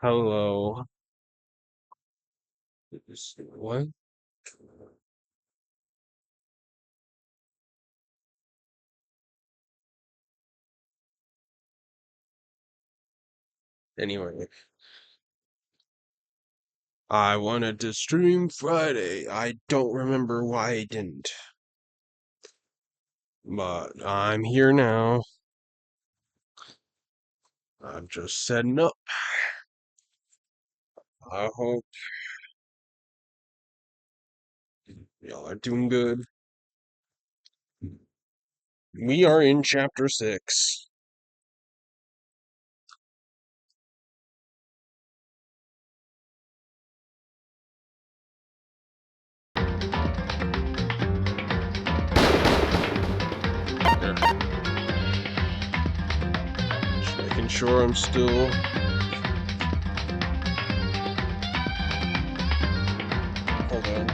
Hello. What? Anyway, I wanted to stream Friday. I don't remember why I didn't. But I'm here now. I'm just setting up. I hope y'all are doing good. We are in chapter 6. There. Just making sure I'm still. Hold on.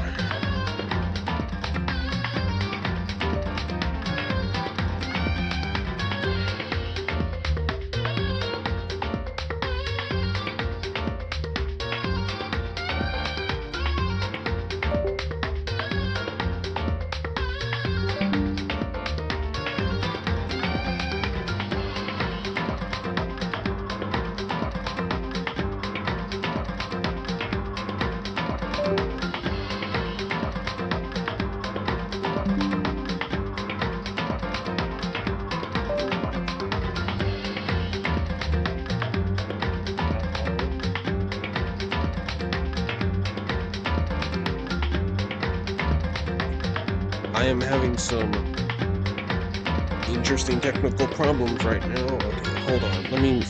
I am having some interesting technical problems right now. Okay, hold on. Let me.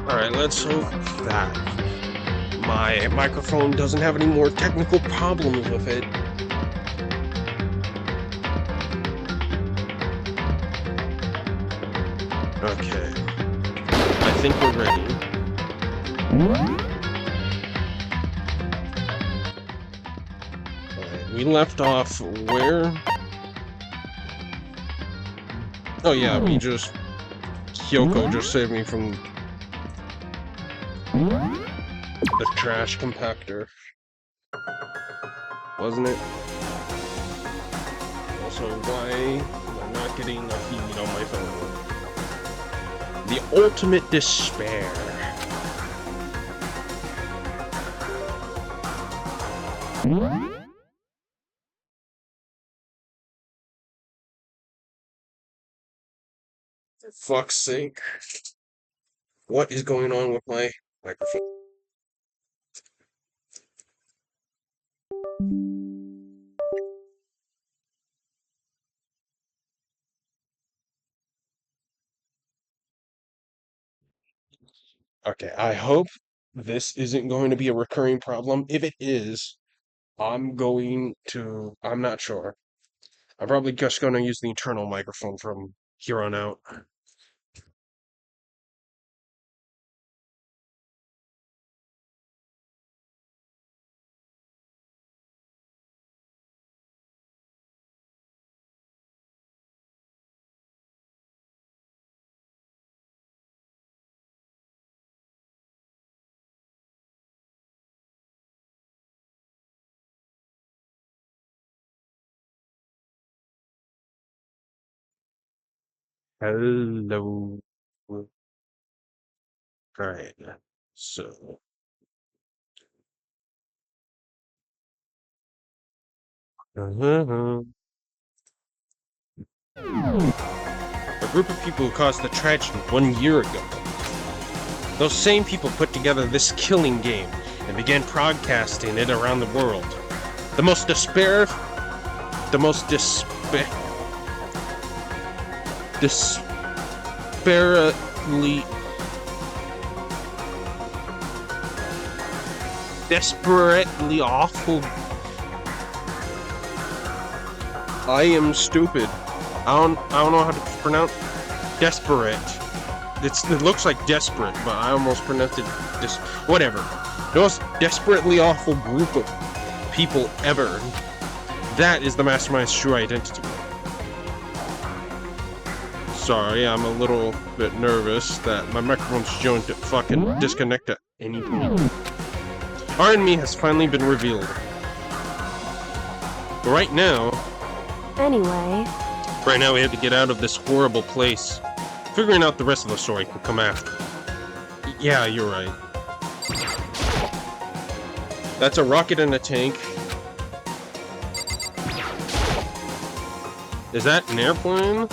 Alright, let's hope that my microphone doesn't have any more technical problems with it. Okay. I think we're ready. Alright, we left off where? Oh yeah, Kyoko just saved me from the trash compactor. Wasn't it? Also, why am I not getting a feed on my phone? The ultimate despair. For fuck's sake. What is going on with my microphone? Okay, I hope this isn't going to be a recurring problem. If it is, I'm not sure. I'm probably just going to use the internal microphone from here on out. Hello. Alright, so. A group of people who caused the tragedy 1 year ago. Those same people put together this killing game, and began broadcasting it around the world. Desperately awful. I am stupid. I don't know how to pronounce desperate. It looks like desperate, but I almost pronounced it whatever. The most desperately awful group of people ever. That is the Mastermind's true identity. Sorry, I'm a little bit nervous that my microphone's going to fucking disconnect at any point. Our enemy has finally been revealed. But right now we have to get out of this horrible place. Figuring out the rest of the story can come after. Yeah, you're right. That's a rocket and a tank. Is that an airplane?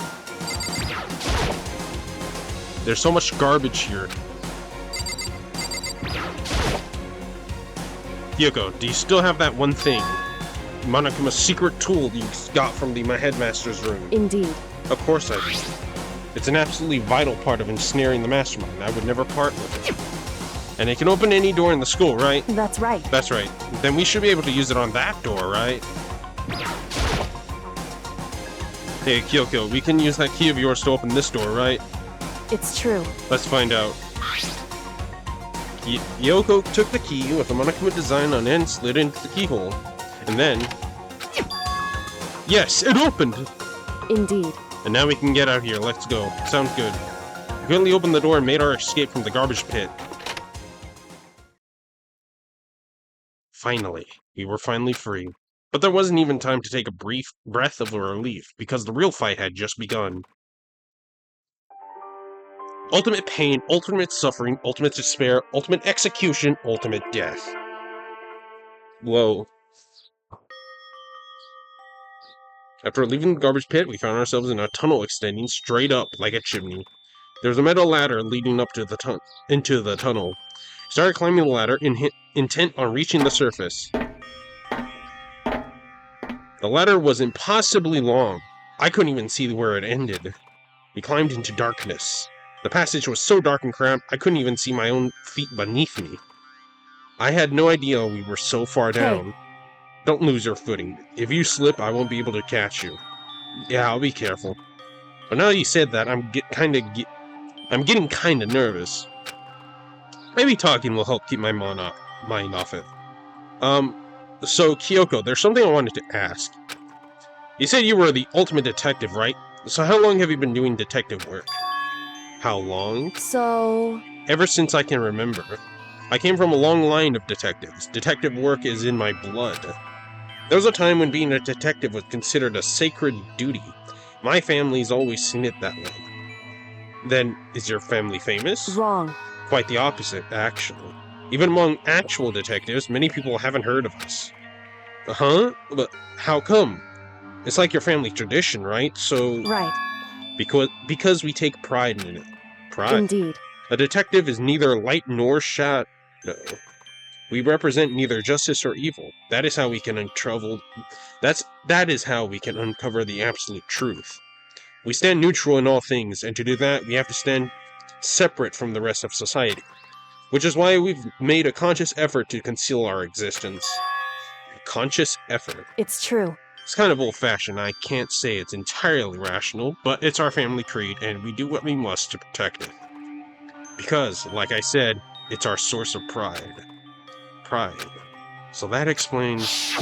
There's so much garbage here. Kyoko, do you still have that one thing? Monokuma's secret tool you got from my headmaster's room. Indeed. Of course I do. It's an absolutely vital part of ensnaring the Mastermind. I would never part with it. And it can open any door in the school, right? That's right. That's right. Then we should be able to use it on that door, right? Hey, Kyoko, we can use that key of yours to open this door, right? It's true. Let's find out. Kyoko took the key with the Monokuma design on end, slid into the keyhole. And then... Yes, it opened! Indeed. And now we can get out here. Let's go. Sounds good. We quickly opened the door and made our escape from the garbage pit. Finally. We were finally free. But there wasn't even time to take a brief breath of relief, because the real fight had just begun. Ultimate pain, ultimate suffering, ultimate despair, ultimate execution, ultimate death. Whoa. After leaving the garbage pit, we found ourselves in a tunnel extending straight up like a chimney. There was a metal ladder leading up to into the tunnel. We started climbing the ladder, intent on reaching the surface. The ladder was impossibly long. I couldn't even see where it ended. We climbed into darkness. The passage was so dark and cramped, I couldn't even see my own feet beneath me. I had no idea we were so far down. Hey. Don't lose your footing. If you slip, I won't be able to catch you. Yeah, I'll be careful. But now you said that, I'm getting kinda nervous. Maybe talking will help keep my mind off it. So Kyoko, there's something I wanted to ask. You said you were the ultimate detective, right? So how long have you been doing detective work? How long? So... Ever since I can remember. I came from a long line of detectives. Detective work is in my blood. There was a time when being a detective was considered a sacred duty. My family's always seen it that way. Then, is your family famous? Wrong. Quite the opposite, actually. Even among actual detectives, many people haven't heard of us. Huh? But how come? It's like your family tradition, right? So... Right. Because we take pride in it. Pride. Indeed. A detective is neither light nor shadow. We represent neither justice or evil. That is how we can that is how we can uncover the absolute truth. We stand neutral in all things, and to do that, we have to stand separate from the rest of society. Which is why we've made a conscious effort to conceal our existence. A conscious effort. It's true. It's kind of old-fashioned. I can't say it's entirely rational, but it's our family creed, and we do what we must to protect it. Because, like I said, it's our source of pride. Pride. So that explains...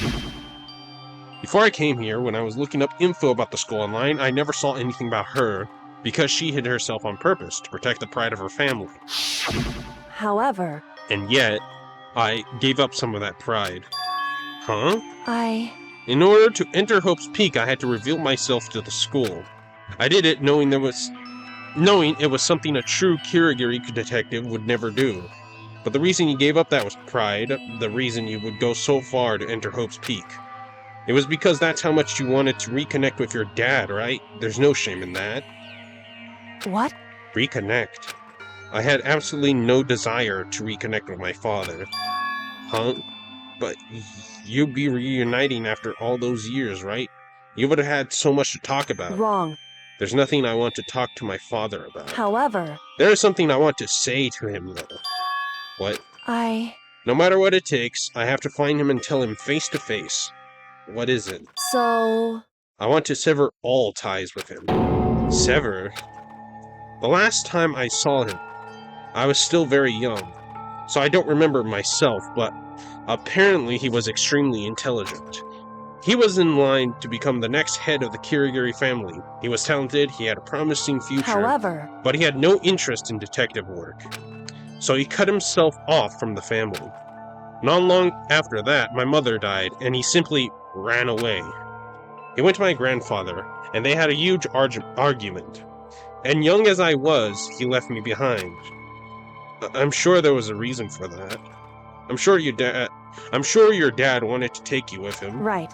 Before I came here, when I was looking up info about the school online, I never saw anything about her, because she hid herself on purpose to protect the pride of her family. However... And yet, I gave up some of that pride. Huh? In order to enter Hope's Peak, I had to reveal myself to the school. I did it knowing it was something a true Kirigiri detective would never do. But the reason you gave up that was pride, the reason you would go so far to enter Hope's Peak. It was because that's how much you wanted to reconnect with your dad, right? There's no shame in that. What? Reconnect. I had absolutely no desire to reconnect with my father. Huh? But you'd be reuniting after all those years, right? You would have had so much to talk about. Wrong. There's nothing I want to talk to my father about. However, There is something I want to say to him, though. What? No matter what it takes, I have to find him and tell him face to face. What is it? So... I want to sever all ties with him. Sever? The last time I saw him, I was still very young, so I don't remember myself, but apparently he was extremely intelligent. He was in line to become the next head of the Kirigiri family. He was talented, he had a promising future, However, but he had no interest in detective work. So he cut himself off from the family. Not long after that, my mother died, and he simply ran away. He went to my grandfather, and they had a huge argument. And young as I was, he left me behind. I'm sure there was a reason for that. I'm sure your dad wanted to take you with him. Right.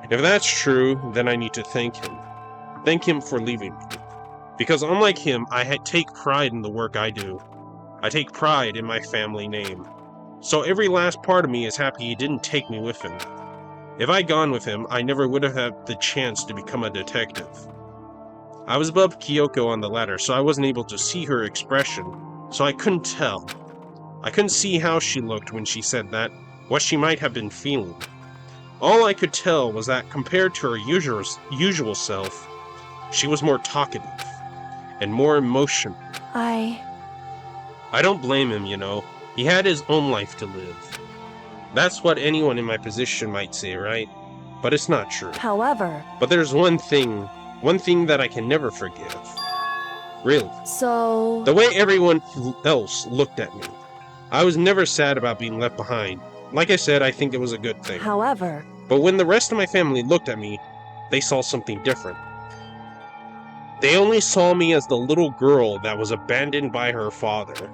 If that's true, then I need to thank him. Thank him for leaving me. Because unlike him, I take pride in the work I do. I take pride in my family name. So every last part of me is happy he didn't take me with him. If I'd gone with him, I never would have had the chance to become a detective. I was above Kyoko on the ladder, so I wasn't able to see her expression, so I couldn't tell. I couldn't see how she looked when she said that, what she might have been feeling. All I could tell was that compared to her usual self, she was more talkative and more emotional. I don't blame him, you know. He had his own life to live. That's what anyone in my position might say, right? But it's not true. However... But there's one thing that I can never forgive. Really. So... The way everyone else looked at me. I was never sad about being left behind. Like I said, I think it was a good thing. However... But when the rest of my family looked at me, they saw something different. They only saw me as the little girl that was abandoned by her father.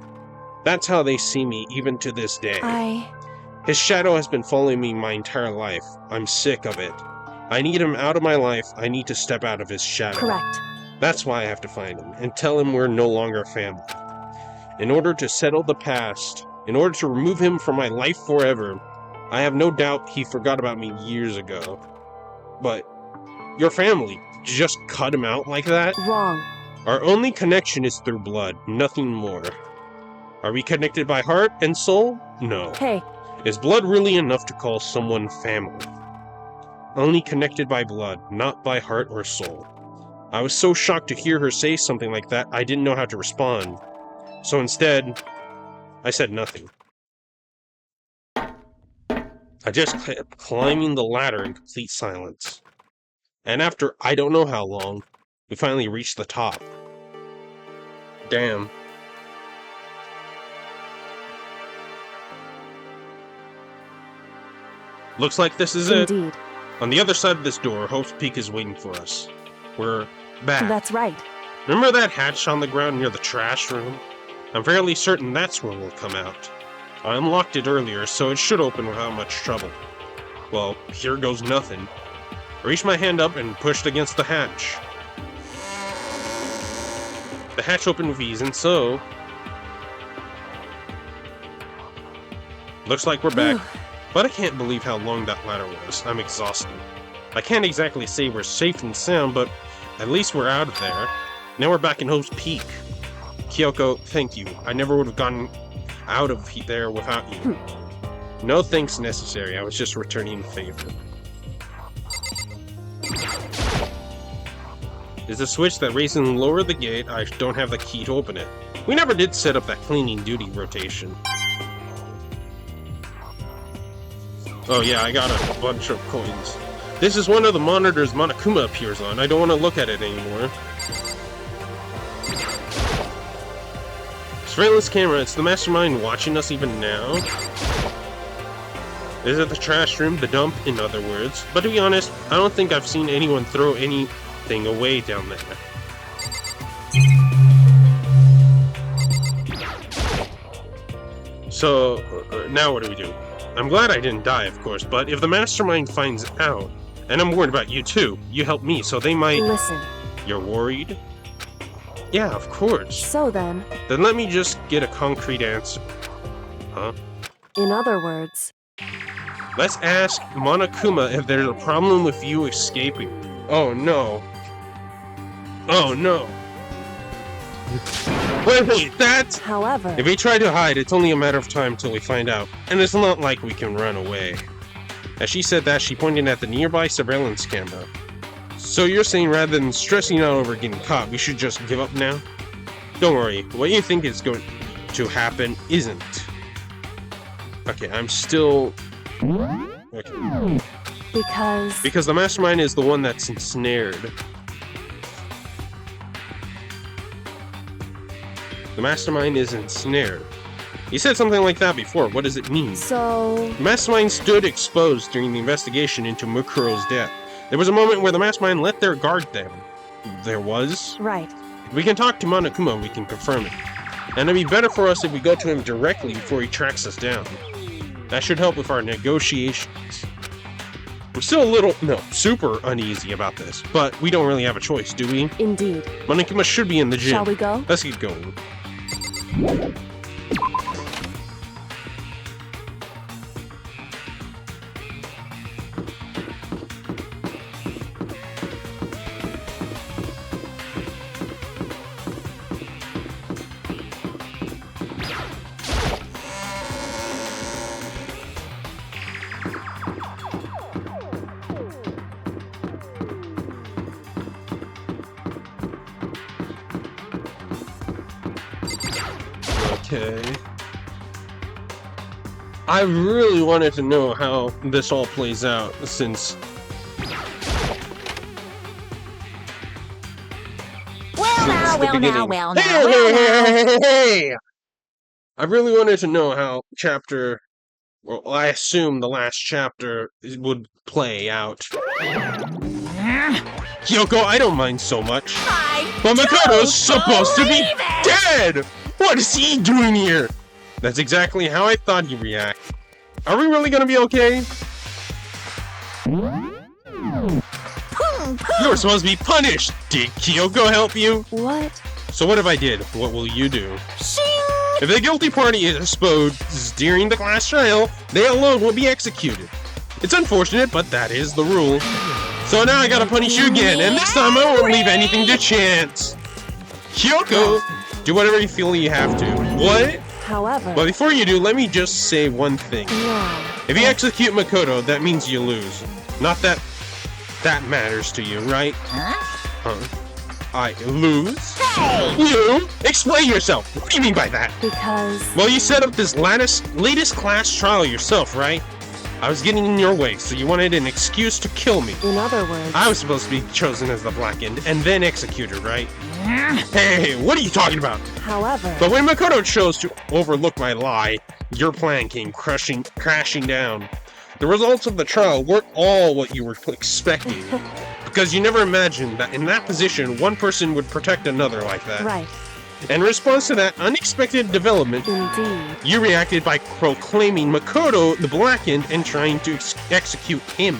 That's how they see me even to this day. His shadow has been following me my entire life. I'm sick of it. I need him out of my life. I need to step out of his shadow. Correct. That's why I have to find him and tell him we're no longer family. In order to settle the past, in order to remove him from my life forever, I have no doubt he forgot about me years ago. But your family just cut him out like that? Wrong. Our only connection is through blood, nothing more. Are we connected by heart and soul? No. Hey. Is blood really enough to call someone family? Only connected by blood, not by heart or soul. I was so shocked to hear her say something like that, I didn't know how to respond. So instead, I said nothing. I just kept climbing the ladder in complete silence. And after I don't know how long, we finally reached the top. Damn. Looks like this is it. Indeed. On the other side of this door, Hope's Peak is waiting for us. We're back. That's right. Remember that hatch on the ground near the trash room? I'm fairly certain that's where we'll come out. I unlocked it earlier, so it should open without much trouble. Well, here goes nothing. I reached my hand up and pushed against the hatch. The hatch opened with ease, and so... Looks like we're back. But I can't believe how long that ladder was. I'm exhausted. I can't exactly say we're safe and sound, but at least we're out of there. Now we're back in Hope's Peak. Kyoko, thank you. I never would have gotten out of there without you. No thanks necessary. I was just returning the favor. Is the switch that raises and lowers the gate. I don't have the key to open it. We never did set up that cleaning duty rotation. Oh yeah, I got a bunch of coins. This is one of the monitors Monokuma appears on. I don't want to look at it anymore. Surveillance camera, it's the mastermind watching us even now? Is it the trash room, the dump, in other words? But to be honest, I don't think I've seen anyone throw anything away down there. So, now what do we do? I'm glad I didn't die, of course, but if the mastermind finds out, and I'm worried about you too, you helped me, so they might... Listen. You're worried? Yeah, of course. So then... Then let me just get a concrete answer. Huh? In other words... Let's ask Monokuma if there's a problem with you escaping. Oh no. Oh no. Wait, that's... However... If we try to hide, it's only a matter of time till we find out. And it's not like we can run away. As she said that, she pointed at the nearby surveillance camera. So you're saying rather than stressing out over getting caught, we should just give up now? Don't worry, what you think is going to happen isn't. Okay, I'm still... Okay. Because the mastermind is the one that's ensnared. The mastermind is ensnared. You said something like that before. What does it mean? So... The mastermind stood exposed during the investigation into Mukuro's death. There was a moment where the mastermind let their guard down. There was? Right. If we can talk to Monokuma, we can confirm it. And it'd be better for us if we go to him directly before he tracks us down. That should help with our negotiations. We're still a little, super uneasy about this, but we don't really have a choice, do we? Indeed. Monokuma should be in the gym. Shall we go? Let's get going. Okay. I really wanted to know how this all plays out, since... Hey! I really wanted to know how chapter... Well, I assume the last chapter would play out. Kyoko, I don't mind so much. But Makoto's supposed to be dead! What is he doing here? That's exactly how I thought he'd react. Are we really gonna be okay? You're supposed to be punished! Did Kyoko help you? What? So what if I did? What will you do? If the guilty party is exposed during the class trial, they alone will be executed. It's unfortunate, but that is the rule. So now I gotta punish you again, and this time I won't leave anything to chance. Kyoko! Do whatever you feel you have to. What? However... But before you do, let me just say one thing. Yeah. If you execute Makoto, that means you lose. Not that that matters to you, right? Huh? I lose? Hey! You? Explain yourself! What do you mean by that? Because... Well, you set up this latest class trial yourself, right? I was getting in your way, so you wanted an excuse to kill me. In other words... I was supposed to be chosen as the Black End, and then executed, right? Hey, what are you talking about? However... But when Makoto chose to overlook my lie, your plan came crashing down. The results of the trial weren't all what you were expecting. Because you never imagined that in that position, one person would protect another like that. Right. In response to that unexpected development, Indeed. you reacted by proclaiming Makoto the Black End and trying to execute him.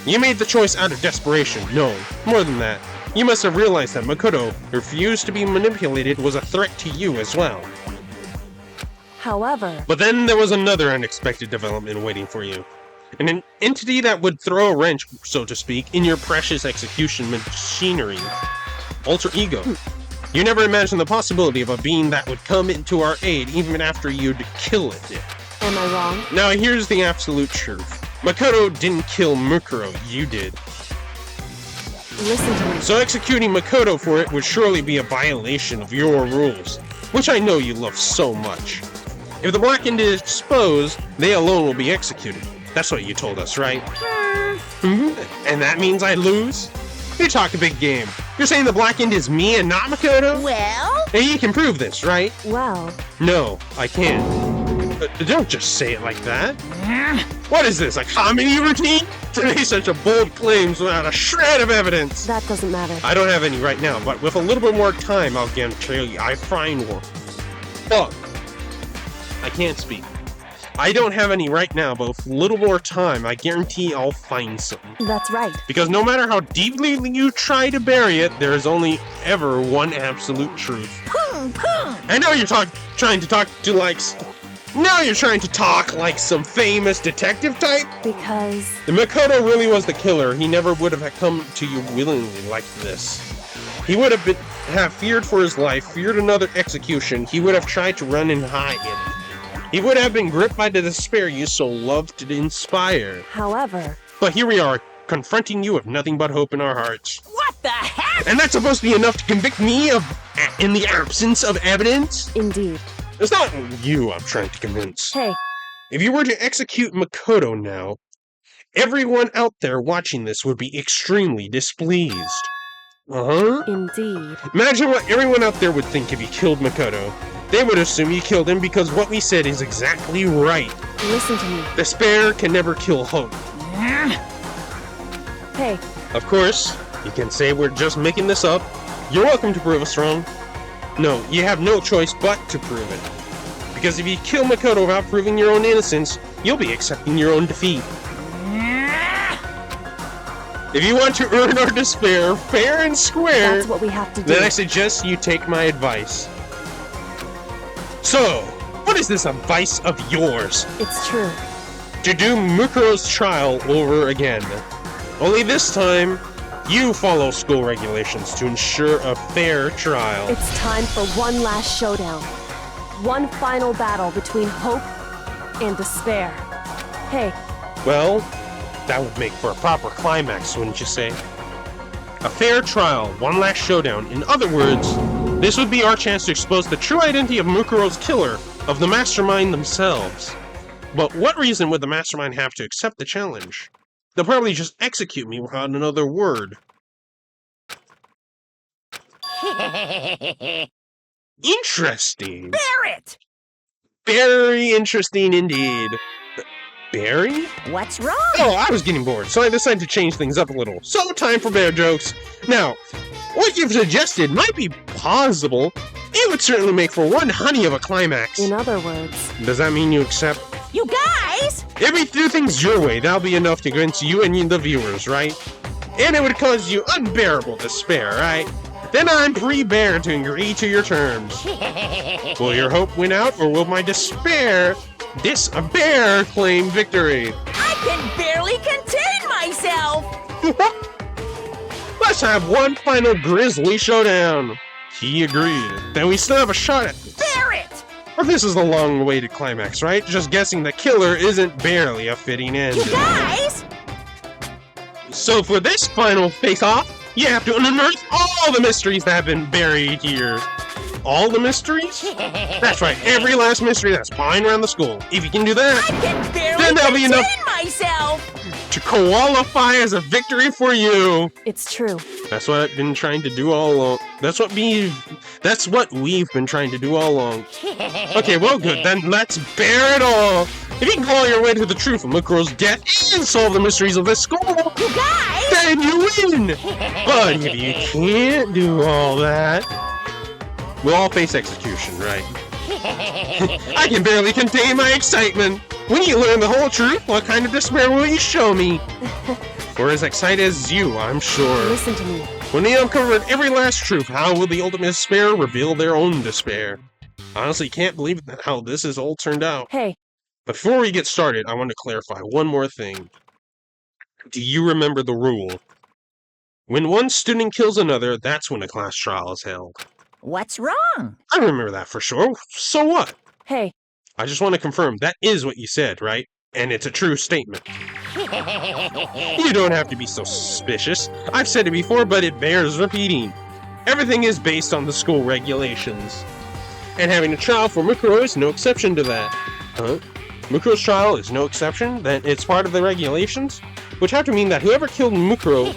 You made the choice out of desperation. No, more than that. You must have realized that Makoto, who refused to be manipulated, was a threat to you as well. However... But then there was another unexpected development waiting for you. An entity that would throw a wrench, so to speak, in your precious execution machinery. Alter Ego. You never imagined the possibility of a being that would come into our aid even after you'd kill it. Am I wrong? Now here's the absolute truth. Makoto didn't kill Mukuro, you did. Listen to me. So executing Makoto for it would surely be a violation of your rules, which I know you love so much. If the Black End is exposed, they alone will be executed. That's what you told us, right? And that means I lose? You talk a big game. You're saying the Black End is me and not Makoto? Well? Hey, you can prove this, right? Well... No, I can't. Don't just say it like that. What is this, a comedy routine? To make such a bold claims without a shred of evidence. That doesn't matter. I don't have any right now, but with a little bit more time, I'll guarantee you I find one. Fuck. I can't speak. I don't have any right now, but with a little more time, I guarantee I'll find some. That's right. Because no matter how deeply you try to bury it, there is only ever one absolute truth. I know you're trying to talk to, like, Now you're trying to talk like some famous detective type? Because If Makoto really was the killer, he never would have come to you willingly like this. He would have feared for his life, feared another execution. He would have tried to run and hide. He would have been gripped by the despair you so loved to inspire. however, But here we are, confronting you with nothing but hope in our hearts. What the heck? And that's supposed to be enough to convict me in the absence of evidence? indeed. It's not you I'm trying to convince. Hey, If you were to execute Makoto now, everyone out there watching this would be extremely displeased. Uh-huh. indeed. Imagine what everyone out there would think if you killed Makoto. They would assume you killed him because what we said is exactly right. Listen to me. Despair can never kill hope. Hey, Of course, you can say we're just making this up. You're welcome to prove us wrong. No, you have no choice but to prove it. Because if you kill Makoto without proving your own innocence, you'll be accepting your own defeat. If you want to earn our despair fair and square, that's what we have to do. then I suggest you take my advice. So, what is this advice of yours? It's true. To do Mukuro's trial over again. Only this time, you follow school regulations to ensure a fair trial. It's time for one last showdown. One final battle between hope and despair. Hey, Well, that would make for a proper climax, wouldn't you say? A fair trial, one last showdown. In other words, this would be our chance to expose the true identity of Mukuro's killer, of the mastermind themselves. But what reason would the mastermind have to accept the challenge? They'll probably just execute me without another word. Interesting. Barrett! Very interesting indeed. Barry? What's wrong? Oh, I was getting bored, so I decided to change things up a little. So, time for bear jokes. Now, what you've suggested might be plausible. It would certainly make for one honey of a climax. in other words, Does that mean you accept? You guys! If we do things your way, that'll be enough to convince you and the viewers, right? And it would cause you unbearable despair, right? Then I'm pre-bear to agree to your terms. Will your hope win out, or will my despair bear claim victory? I can barely contain myself! Let's have one final grisly showdown. He agreed. Then we still have a shot at this. Barrett! But this is the long-awaited climax, right? Just guessing the killer isn't barely a fitting end. You guys! So for this final face-off, you have to unearth all the mysteries that have been buried here. All the mysteries? That's right, every last mystery that's lying around the school. If you can do I that, can barely Then there'll be contain enough- myself! to qualify as a victory for you. it's true. That's what I've been trying to do all along. That's what we've been trying to do all along. Okay, well good, then let's bear it all. If you can claw your way to the truth of Mukuro's death and solve the mysteries of this school, You guys! then you win! But if you can't do all that, we'll all face execution, right? I can barely contain my excitement. When you learn the whole truth, what kind of despair will you show me? We're as excited as you, I'm sure. Listen to me. When they uncover every last truth, how will the ultimate despair reveal their own despair? Honestly, can't believe how this has all turned out. Hey, Before we get started, I want to clarify one more thing. Do you remember the rule? When one student kills another, that's when a class trial is held. What's wrong? I remember that for sure. So what? hey, I just want to confirm that is what you said, right? And it's a true statement. You don't have to be so suspicious. I've said it before, but it bears repeating. Everything is based on the school regulations. And having a trial for Mukuro is no exception to that. Huh? Mukuro's trial is no exception? Then it's part of the regulations? Which have to mean that whoever killed Mukuro...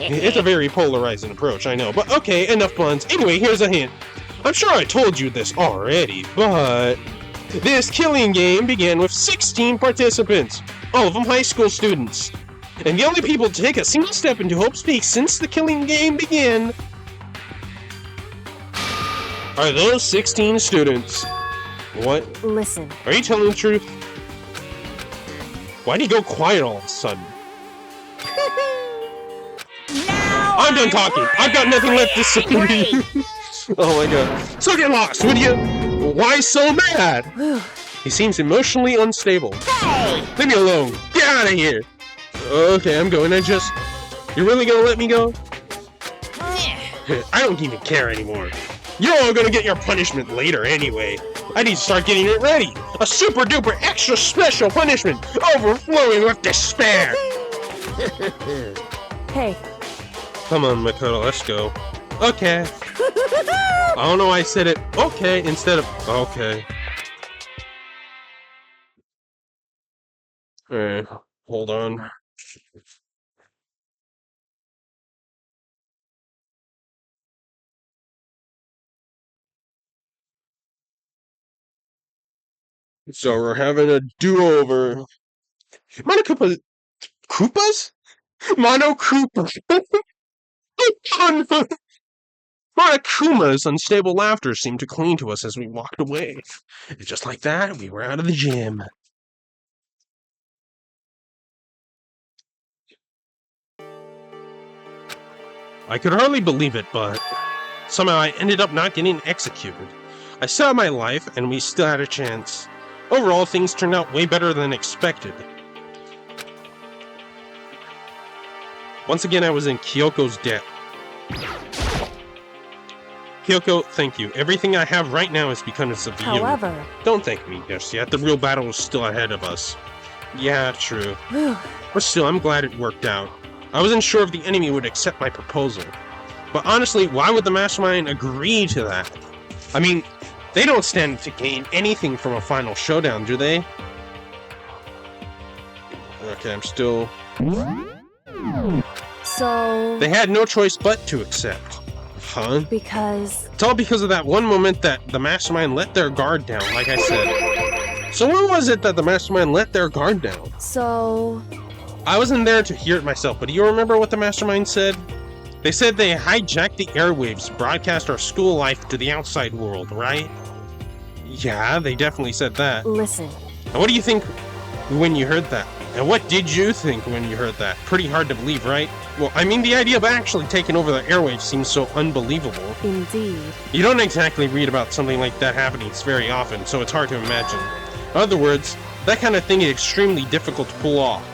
It's a very polarizing approach, I know. But okay, enough puns. Anyway, here's a hint. I'm sure I told you this already, but... This killing game began with 16 participants, all of them high school students. And the only people to take a single step into Hope's Peak since the killing game began are those 16 students. What? listen. Are you telling the truth? Why'd he go quiet all of a sudden? Now I'm done talking. I've got nothing left to say. Great. Oh my god. So get lost, would you? Why so mad? Whew. He seems emotionally unstable. Hey! Leave me alone! Get out of here! Okay, I'm going. You're really gonna let me go? I don't even care anymore. You're all gonna get your punishment later anyway. I need to start getting it ready. A super duper extra special punishment, overflowing with despair. Hey, Come on, Makoto, let's go. Okay. I don't know why I said it okay instead of okay. Alright, hold on. So we're having a do-over. Monokoopa Koopas? Monokoopa. Monokuma's unstable laughter seemed to cling to us as we walked away. And just like that, we were out of the gym. I could hardly believe it, but somehow I ended up not getting executed. I still had my life, and we still had a chance. Overall, things turned out way better than expected. Once again, I was in Kyoko's debt. Kyoko, thank you. Everything I have right now is because of you. however... Don't thank me just yet. The real battle is still ahead of us. Yeah, true. Whew. But still, I'm glad it worked out. I wasn't sure if the enemy would accept my proposal. But honestly, why would the Mastermind agree to that? I mean, they don't stand to gain anything from a final showdown, do they? Okay, I'm still... So... They had no choice but to accept. Huh? Because... It's all because of that one moment that the Mastermind let their guard down, like I said. So when was it that the Mastermind let their guard down? So... I wasn't there to hear it myself, but do you remember what the Mastermind said? They said they hijacked the airwaves to broadcast our school life to the outside world, right? Yeah, they definitely said that. Listen. And what do you think when you heard that? And what did you think when you heard that? Pretty hard to believe, right? Well, I mean, the idea of actually taking over the airwaves seems so unbelievable. Indeed. You don't exactly read about something like that happening very often, so it's hard to imagine. In other words, that kind of thing is extremely difficult to pull off.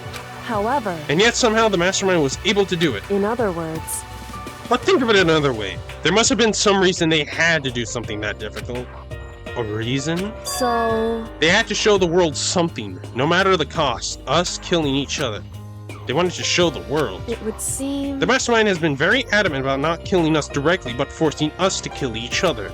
However... And yet somehow the Mastermind was able to do it. In other words... But think of it another way. There must have been some reason they had to do something that difficult. A reason? So... They had to show the world something, no matter the cost. Us killing each other. They wanted to show the world. It would seem... The Mastermind has been very adamant about not killing us directly, but forcing us to kill each other.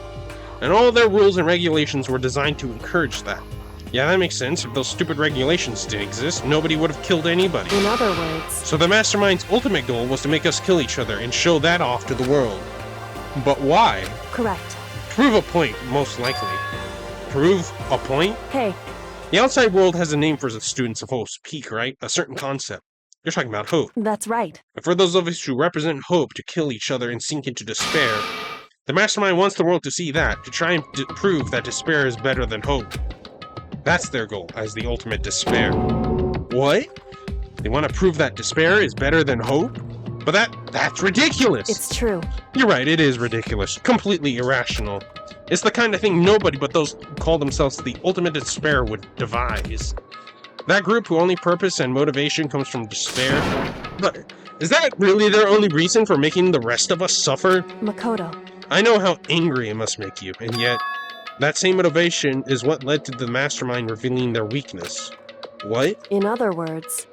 And all their rules and regulations were designed to encourage that. Yeah, that makes sense. If those stupid regulations didn't exist, nobody would have killed anybody. In other words... So the Mastermind's ultimate goal was to make us kill each other and show that off to the world. But why? Correct. Prove a point, most likely. Prove a point? Hey, The outside world has a name for the students of Hope's Peak, right? A certain concept. You're talking about hope. that's right. But for those of us who represent hope to kill each other and sink into despair, the Mastermind wants the world to see that, to try and prove that despair is better than hope. That's their goal, as the ultimate despair. What? They want to prove that despair is better than hope? But that's ridiculous! It's true. You're right, it is ridiculous. Completely irrational. It's the kind of thing nobody but those who call themselves the ultimate despair would devise. That group whose only purpose and motivation comes from despair? But is that really their only reason for making the rest of us suffer? Makoto. I know how angry it must make you, and yet, that same motivation is what led to the Mastermind revealing their weakness. What? In other words...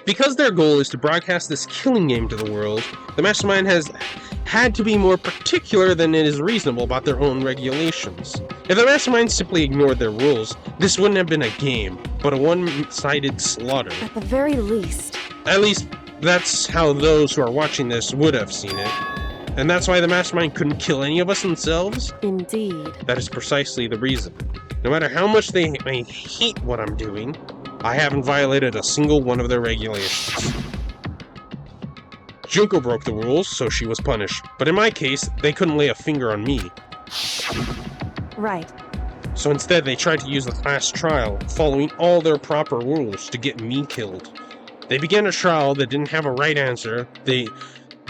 Because their goal is to broadcast this killing game to the world, the Mastermind has had to be more particular than it is reasonable about their own regulations. If the Mastermind simply ignored their rules, this wouldn't have been a game, but a one-sided slaughter. At the very least... At least, that's how those who are watching this would have seen it. And that's why the Mastermind couldn't kill any of us themselves? Indeed. That is precisely the reason. No matter how much they may hate what I'm doing, I haven't violated a single one of their regulations. Junko broke the rules, so she was punished. But in my case, they couldn't lay a finger on me. Right. So instead, they tried to use a fast trial, following all their proper rules, to get me killed. They began a trial that didn't have a right answer. They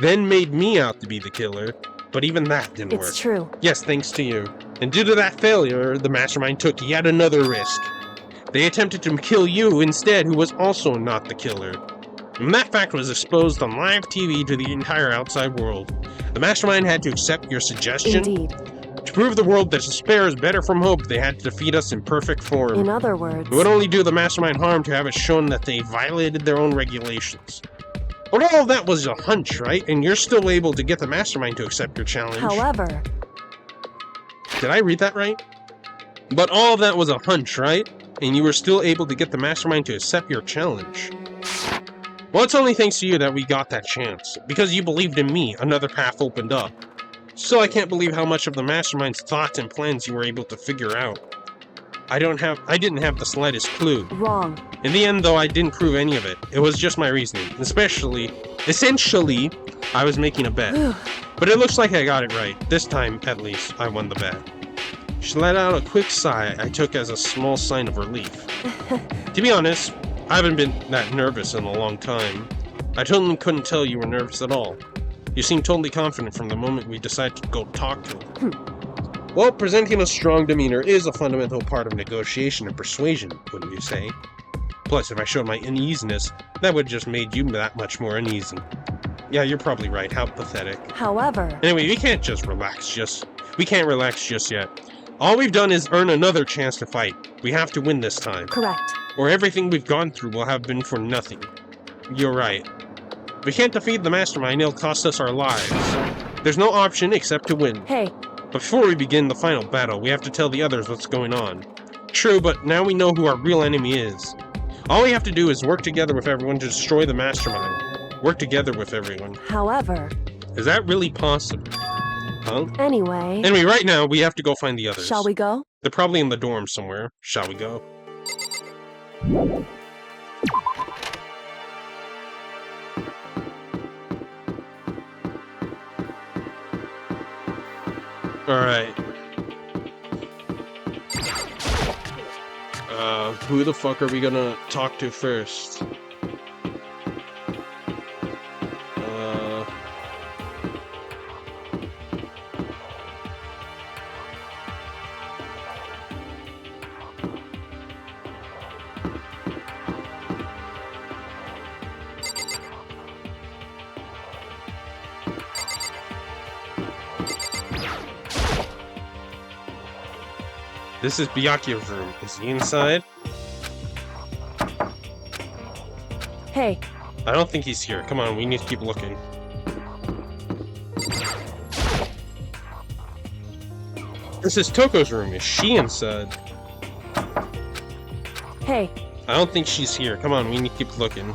then made me out to be the killer, but even that didn't work. It's true. Yes, thanks to you. And due to that failure, the Mastermind took yet another risk. They attempted to kill you instead, who was also not the killer. And that fact was exposed on live TV to the entire outside world. The Mastermind had to accept your suggestion. Indeed. To prove the world that despair is better from hope, they had to defeat us in perfect form. In other words... It would only do the Mastermind harm to have it shown that they violated their own regulations. But all of that was a hunch, right? And you're still able to get the Mastermind to accept your challenge. However... Did I read that right? But all of that was a hunch, right? And you were still able to get the Mastermind to accept your challenge. Well, it's only thanks to you that we got that chance. Because you believed in me, another path opened up. Still, I can't believe how much of the Mastermind's thoughts and plans you were able to figure out. I didn't have the slightest clue. Wrong. In the end, though, I didn't prove any of it. It was just my reasoning. Essentially, I was making a bet. But it looks like I got it right. This time, at least, I won the bet. She let out a quick sigh I took as a small sign of relief. To be honest, I haven't been that nervous in a long time. I totally couldn't tell you were nervous at all. You seemed totally confident from the moment we decided to go talk to him. Well, presenting a strong demeanor is a fundamental part of negotiation and persuasion, wouldn't you say? Plus, if I showed my uneasiness, that would just made you that much more uneasy. Yeah, you're probably right. How pathetic. However... Anyway, we can't relax just yet. All we've done is earn another chance to fight. We have to win this time. Correct. Or everything we've gone through will have been for nothing. You're right. If we can't defeat the Mastermind, it'll cost us our lives. There's no option except to win. Hey. But before we begin the final battle, we have to tell the others what's going on. True, but now we know who our real enemy is. All we have to do is work together with everyone to destroy the Mastermind. Work together with everyone. However... Is that really possible? Huh? Anyway, right now, we have to go find the others. shall we go? They're probably in the dorm somewhere. Shall we go? Alright. Who the fuck are we gonna talk to first? This is Byakuya's room. Is he inside? Hey. I don't think he's here. Come on, we need to keep looking. This is Toko's room. Is she inside? Hey. I don't think she's here. Come on, we need to keep looking.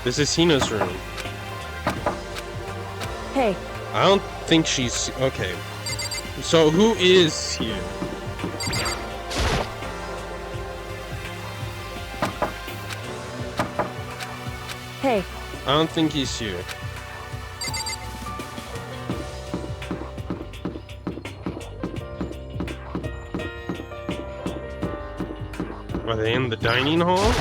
This is Hina's room. Hey. I don't think she's... Okay. So, who is here? Hey. I don't think he's here. Are they in the dining hall?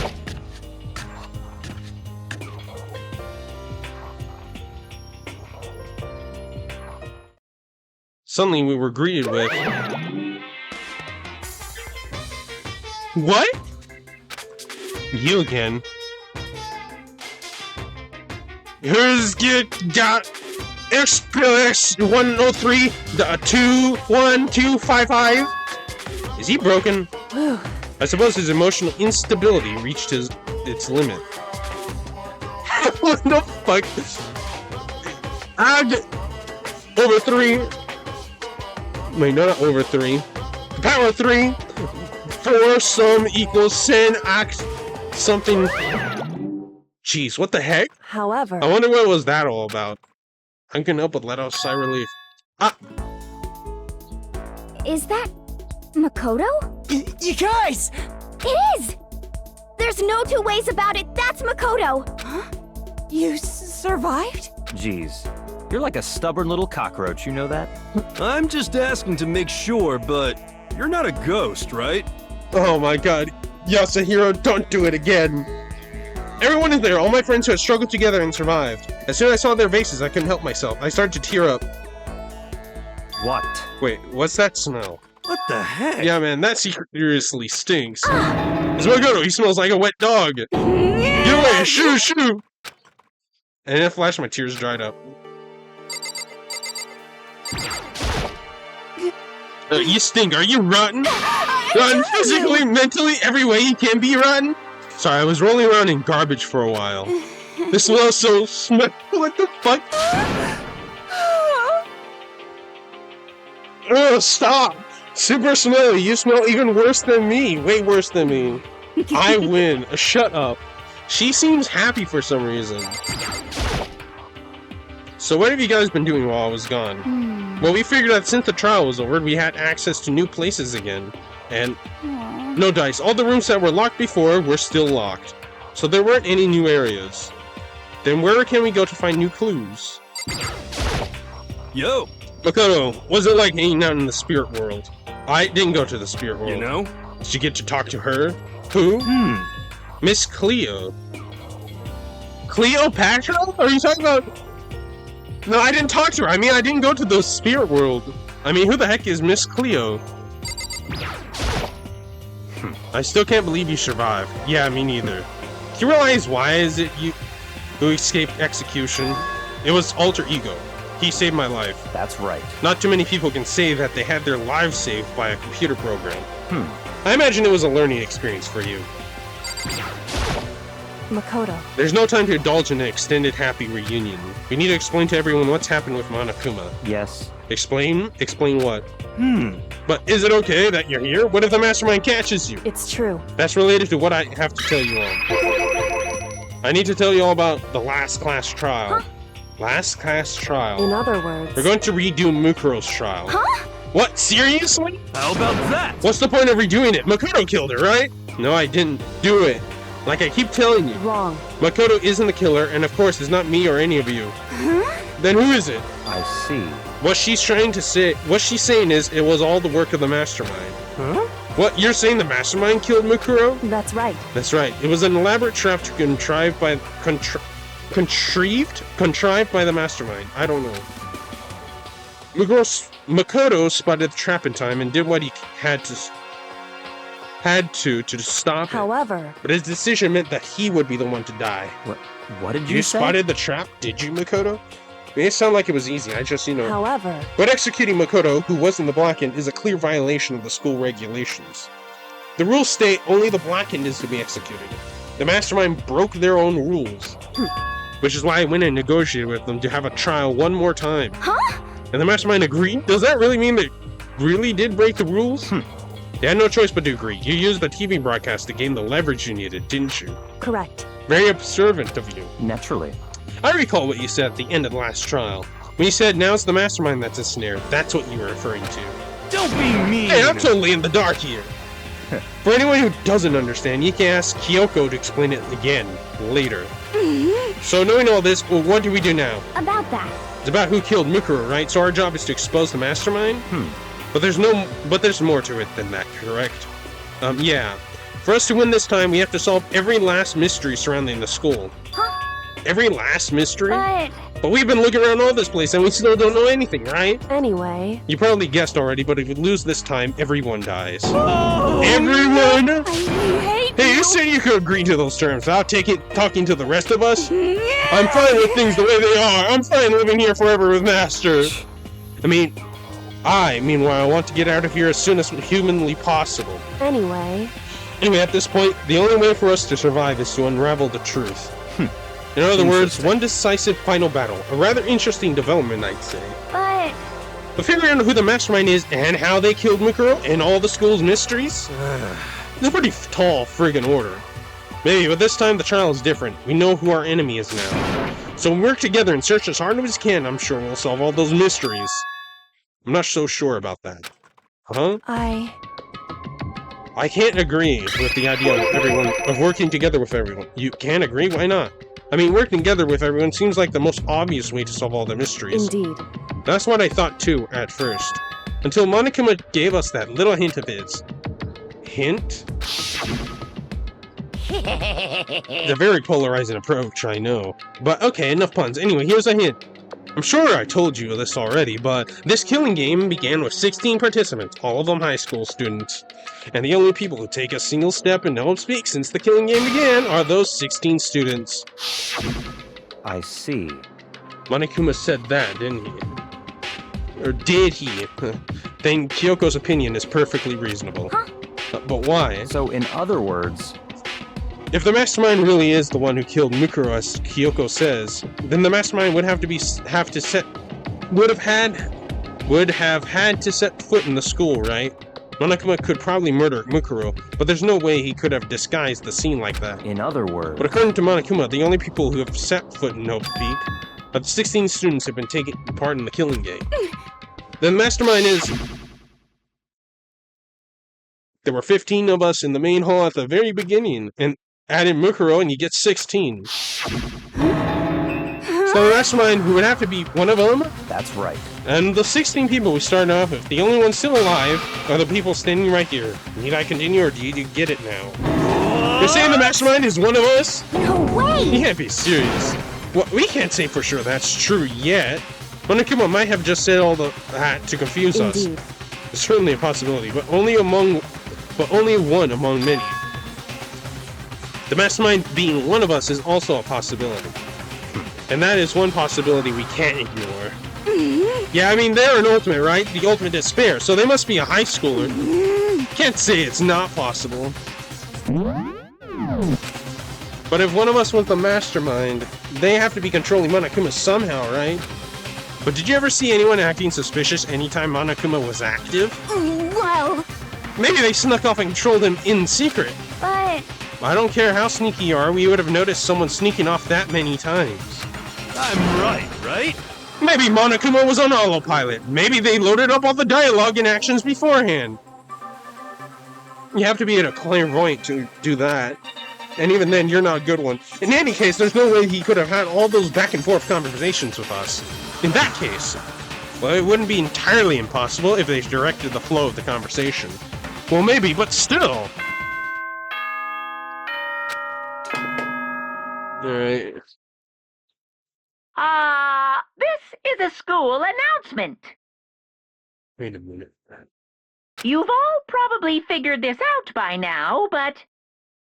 Suddenly we were greeted with... What? You again. Here's got XPLX 103.21255. Is he broken? I suppose his emotional instability reached its limit. What the fuck? Over 3. Wait, no, not over 3. Power 3. 4 sum equals sin act something. Jeez, what the heck? However... I wonder what was that all about. I couldn't help but let out a sigh of relief. Ah! Is that... Makoto? You guys! It is! There's no two ways about it, that's Makoto! Huh? You survived? Jeez. You're like a stubborn little cockroach, you know that? I'm just asking to make sure, but you're not a ghost, right? Oh my god. Yasuhiro, don't do it again. Everyone is there, all my friends who have struggled together and survived. As soon as I saw their faces, I couldn't help myself. I started to tear up. What? Wait, what's that smell? What the heck? Yeah, man, that seriously stinks. It's Makoto, he smells like a wet dog. Get away, shoo, shoo! And in a flash, my tears dried up. You stink, are you rotten? Rotten physically, mentally, every way you can be rotten? Sorry, I was rolling around in garbage for a while. This smells so what the fuck? Oh, stop! Super smelly, you smell even worse than me. Way worse than me. I win. Shut up. She seems happy for some reason. So what have you guys been doing while I was gone? Well, we figured that since the trial was over, we had access to new places again. And no dice. All the rooms that were locked before were still locked. So there weren't any new areas. Then where can we go to find new clues? Yo, Makoto, what's it like hanging out in the spirit world? I didn't go to the spirit world. you know? Did you get to talk to her? Who? Miss Cleo. Cleopatra? Are you talking about... No, I didn't talk to her. I mean, I didn't go to the spirit world. I mean, who the heck is Miss Cleo? I still can't believe you survived. Yeah, me neither. Do you realize why is it you who escaped execution? It was alter ego. He saved my life. That's right. Not too many people can say that they had their lives saved by a computer program. I imagine it was a learning experience for you. Makoto. There's no time to indulge in an extended happy reunion. We need to explain to everyone what's happened with Monokuma. Yes. Explain? Explain what? But is it okay that you're here? What if the mastermind catches you? It's true. That's related to what I have to tell you all. I need to tell you all about the last class trial. Last class trial. In other words... We're going to redo Mukuro's trial. What? Seriously? How about that? What's the point of redoing it? Makoto killed her, right? No, I didn't do it. Like I keep telling you. Wrong. Makoto isn't the killer, and of course it's not me or any of you. Then who is it? I see. What she's saying is it was all the work of the mastermind. What, you're saying the mastermind killed Mukuro? That's right. That's right. It was an elaborate trap contrived by the mastermind. I don't know. Makoto spotted the trap in time and did what he had to stop it. However... But his decision meant that he would be the one to die. What did you say? You spotted the trap, did you, Makoto? It may sound like it was easy, I just, However... But executing Makoto, who was in the Blackened, is a clear violation of the school regulations. The rules state only the Blackened is to be executed. The mastermind broke their own rules. Which is why I went and negotiated with them to have a trial one more time. And the mastermind agreed? Does that really mean they really did break the rules? They had no choice but to agree. You used the TV broadcast to gain the leverage you needed, didn't you? Correct. Very observant of you. Naturally. I recall what you said at the end of the last trial. When you said, now it's the mastermind that's a snare, that's what you were referring to. Don't be mean! Hey, I'm totally in the dark here. For anyone who doesn't understand, you can ask Kyoko to explain it again, later. So knowing all this, well, what do we do now? About that. It's about who killed Mukuro, right? So our job is to expose the mastermind? But there's more to it than that, correct? Yeah. For us to win this time, we have to solve every last mystery surrounding the school. Every last mystery? But we've been looking around all this place and we still don't know anything, right? Anyway... You probably guessed already, but if we lose this time, everyone dies. Everyone? Hey, you said you could agree to those terms without talking to the rest of us? I'm fine with things the way they are. I'm fine living here forever with Master. Meanwhile, want to get out of here as soon as humanly possible. Anyway, at this point, the only way for us to survive is to unravel the truth. In other words, one decisive final battle. A rather interesting development, I'd say. But figuring out who the mastermind is and how they killed Mukuro and all the school's mysteries? It's a pretty tall friggin' order. Maybe, but this time the trial is different. We know who our enemy is now. So when we work together and search as hard as we can, I'm sure we'll solve all those mysteries. I'm not so sure about that. I can't agree with the idea of working together with everyone. You can't agree? Why not? Working together with everyone seems like the most obvious way to solve all the mysteries. Indeed. That's what I thought too, at first. Until Monokuma gave us that little hint of his. Hint? It's a very polarizing approach, I know. But okay, enough puns. Anyway, here's a hint. I'm sure I told you this already, but this killing game began with 16 participants, all of them high school students. And the only people who take a single step and don't speak since the killing game began are those 16 students. I see. Monokuma said that, didn't he? Or did he? Then Kyoko's opinion is perfectly reasonable. But why? So, in other words, if the mastermind really is the one who killed Mukuro, as Kyoko says, then the mastermind would have had to set foot in the school, right? Monokuma could probably murder Mukuro, but there's no way he could have disguised the scene like that. in other words, But according to Monokuma, the only people who have set foot in Hope Peak are the 16 students who have been taking part in the killing game. The mastermind is... There were 15 of us in the main hall at the very beginning, and add in Mukuro and you get 16. So the mastermind who would have to be one of them, that's right. and the 16 people we started off with, the only ones still alive are the people standing right here. Need I continue, or do you get it now? You're saying the mastermind is one of us? No way! You can't be serious. Well, we can't say for sure that's true yet. Monokuma might have just said all that to confuse us. Indeed. It's certainly a possibility, but only one among many. The mastermind being one of us is also a possibility. And that is one possibility we can't ignore. Yeah, I mean, they're an ultimate, right? The ultimate despair, so they must be a high schooler. Can't say it's not possible. But if one of us was the mastermind, they have to be controlling Monokuma somehow, right? But did you ever see anyone acting suspicious anytime Monokuma was active? Well, Maybe they snuck off and controlled him in secret. but... I don't care how sneaky you are, we would have noticed someone sneaking off that many times. I'm right? Maybe Monokuma was on autopilot. Maybe they loaded up all the dialogue and actions beforehand. You have to be a clairvoyant to do that. And even then, you're not a good one. In any case, there's no way he could have had all those back and forth conversations with us. In that case, well, it wouldn't be entirely impossible if they directed the flow of the conversation. Well, maybe, but still. Alright. This is a school announcement. Wait a minute. You've all probably figured this out by now, but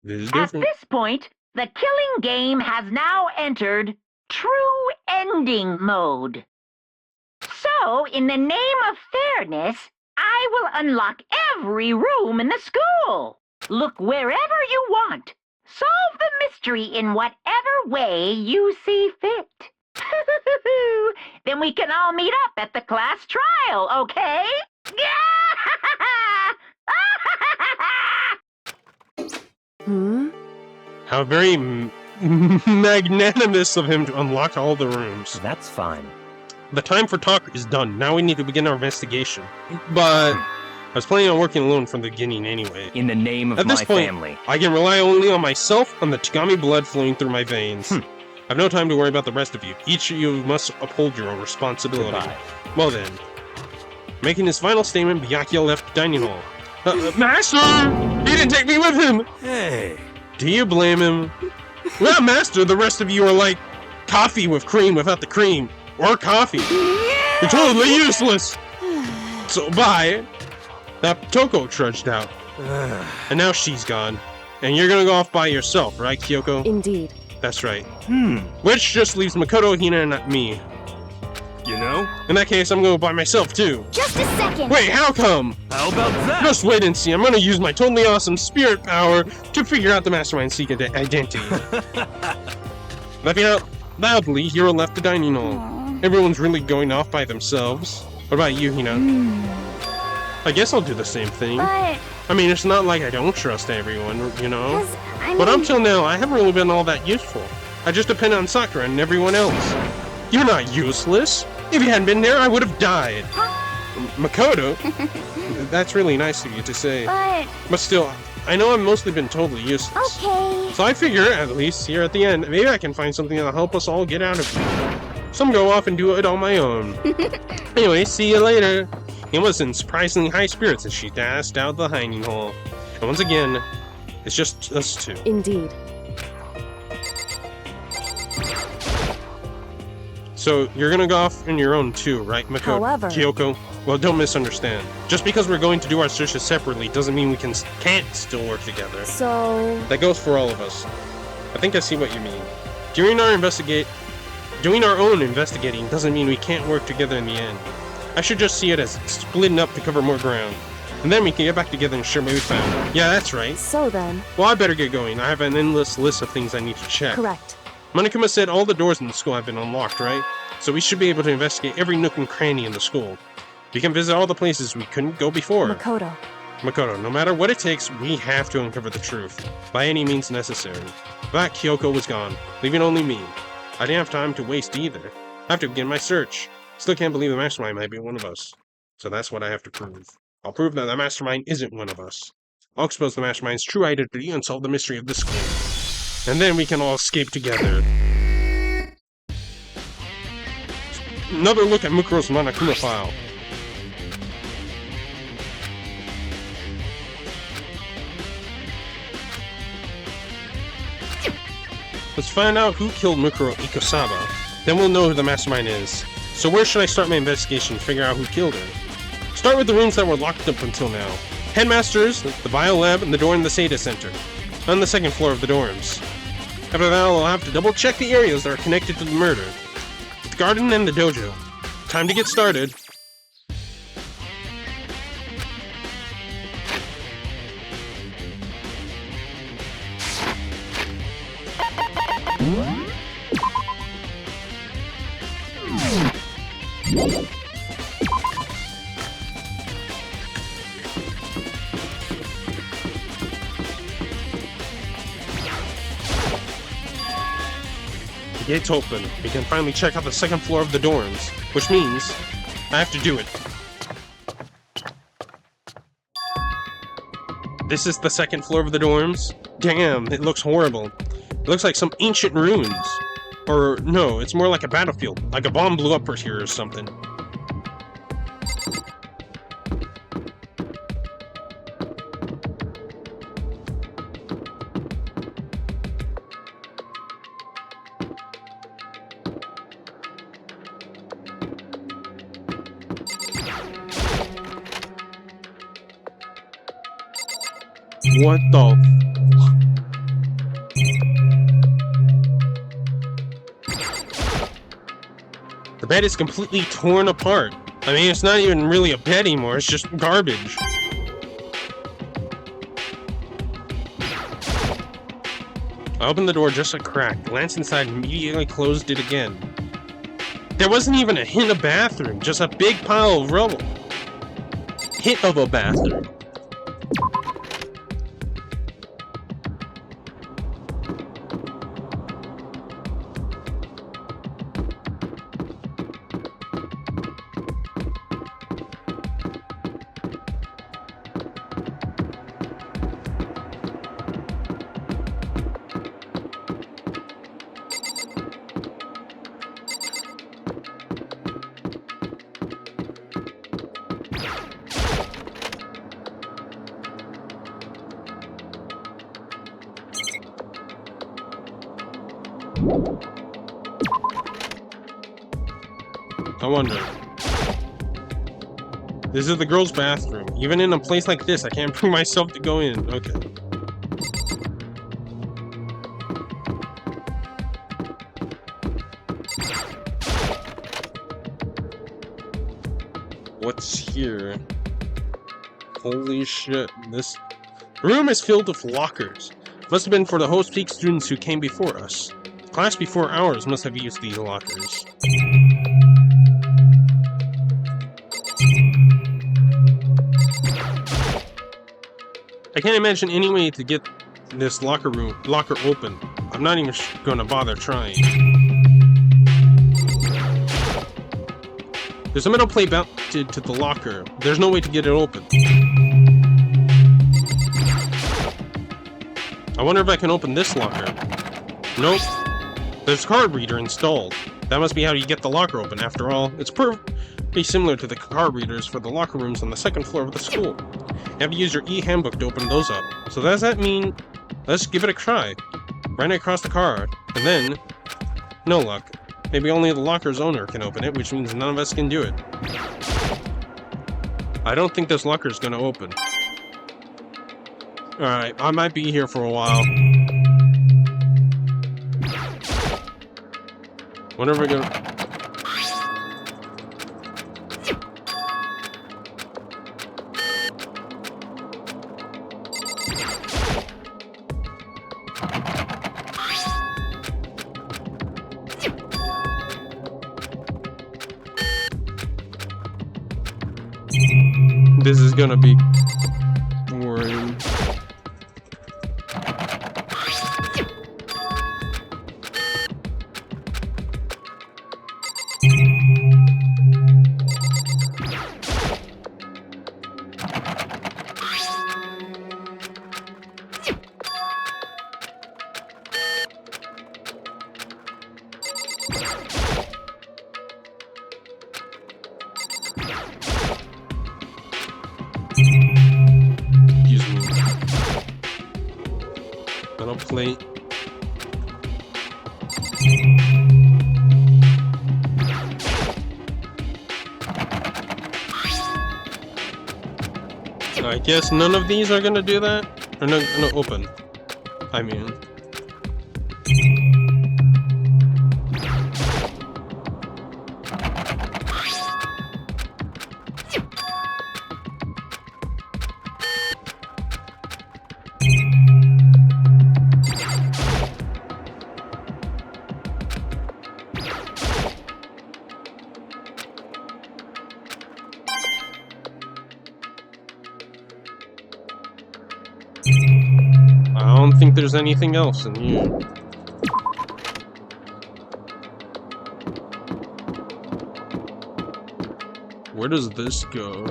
This is at different. this point, the killing game has now entered true ending mode. So, in the name of fairness, I will unlock every room in the school. Look wherever you want. Solve the mystery in whatever way you see fit. Then we can all meet up at the class trial, okay? How very magnanimous of him to unlock all the rooms. That's fine. The time for talk is done. Now we need to begin our investigation. But I was planning on working alone from the beginning anyway. In the name of At this my point, family. I can rely only on myself and the Tagami blood flowing through my veins. I have no time to worry about the rest of you. Each of you must uphold your own responsibility. Goodbye. Well then. Making his final statement, Byakuya left the dining hall. Master! He didn't take me with him! Hey. Do you blame him? Well, Master, the rest of you are like coffee with cream without the cream. Or coffee. You're totally useless! So, bye. That Toko trudged out. And now she's gone. And you're gonna go off by yourself, right, Kyoko? Indeed. That's right. Which just leaves Makoto, Hina, and me. You know? In that case, I'm going by myself, too. Just a second! Wait, how come? How about that? Just wait and see. I'm gonna use my totally awesome spirit power to figure out the mastermind's secret identity. Laughing out loudly, Hiro left the dining hall. Everyone's really going off by themselves. What about you, Hina? I guess I'll do the same thing. But... I mean, it's not like I don't trust everyone, you know? 'cause, I But mean, up till now, I haven't really been all that useful. I just depend on Sakura and everyone else. You're not useless. If you hadn't been there, I would have died. Makoto? That's really nice of you to say. But still, I know I've mostly been totally useless. Okay. So I figure, at least here at the end, maybe I can find something that'll help us all get out of here. Some go off and do it on my own. Anyway, see you later. He was in surprisingly high spirits as she dashed out the dining hall. And once again, It's just us two. Indeed. So, you're gonna go off on your own too, right, Makoto? However... Kyoko? Well, don't misunderstand. Just because we're going to do our searches separately doesn't mean we can't still work together. So... That goes for all of us. I think I see what you mean. Doing our own investigating doesn't mean we can't work together in the end. I should just see it as splitting up to cover more ground. And then we can get back together and share what we found. Yeah, that's right. So then... Well, I better get going. I have an endless list of things I need to check. Correct. Monokuma said all the doors in the school have been unlocked, right? So we should be able to investigate every nook and cranny in the school. We can visit all the places we couldn't go before. Makoto, no matter what it takes, we have to uncover the truth. By any means necessary. But Kyoko was gone, leaving only me. I didn't have time to waste either. I have to begin my search. Still can't believe the mastermind might be one of us. So that's what I have to prove. I'll prove that the mastermind isn't one of us. I'll expose the mastermind's true identity and solve the mystery of this school. And then we can all escape together. Another look at Mukuro's Monokuma file. Let's find out who killed Mukuro Ikosaba. Then we'll know who the mastermind is. So where should I start my investigation to figure out who killed her? Start with the rooms that were locked up until now. Headmasters, the Bio Lab, and the door in the Seda Center. On the second floor of the dorms. After that, I'll have to double check the areas that are connected to the murder. The garden and the dojo. Time to get started. The gate's open. We can finally check out the second floor of the dorms, which means I have to do it. This is the second floor of the dorms? Damn, it looks horrible. It looks like some ancient ruins. Or no, it's more like a battlefield, like a bomb blew up here or something. What the? The bed is completely torn apart. I mean, it's not even really a bed anymore, it's just garbage. I opened the door just a crack, glanced inside, and immediately closed it again. There wasn't even a hint of bathroom, just a big pile of rubble. Hint of a bathroom. I wonder. This is the girls' bathroom. Even in a place like this, I can't bring myself to go in. Okay. What's here? Holy shit. This room is filled with lockers. Must have been for the host peak students who came before us. The class before ours must have used these lockers. I can't imagine any way to get this locker open. I'm not even gonna bother trying. There's a metal plate mounted to the locker. There's no way to get it open. I wonder if I can open this locker. Nope. There's a card reader installed. That must be how you get the locker open. After all, it's pretty similar to the card readers for the locker rooms on the second floor of the school. You have to use your e-handbook to open those up. So does that mean Let's give it a try. Ran it across the car, and then... no luck. Maybe only the locker's owner can open it, which means none of us can do it. I don't think this locker's gonna open. Alright, I might be here for a while. Whenever we're gonna... This is gonna be boring. Excuse me. Metal plate. I guess none of these are gonna do that? Or no, open. I mean... I don't think there's anything else in here. Where does this go?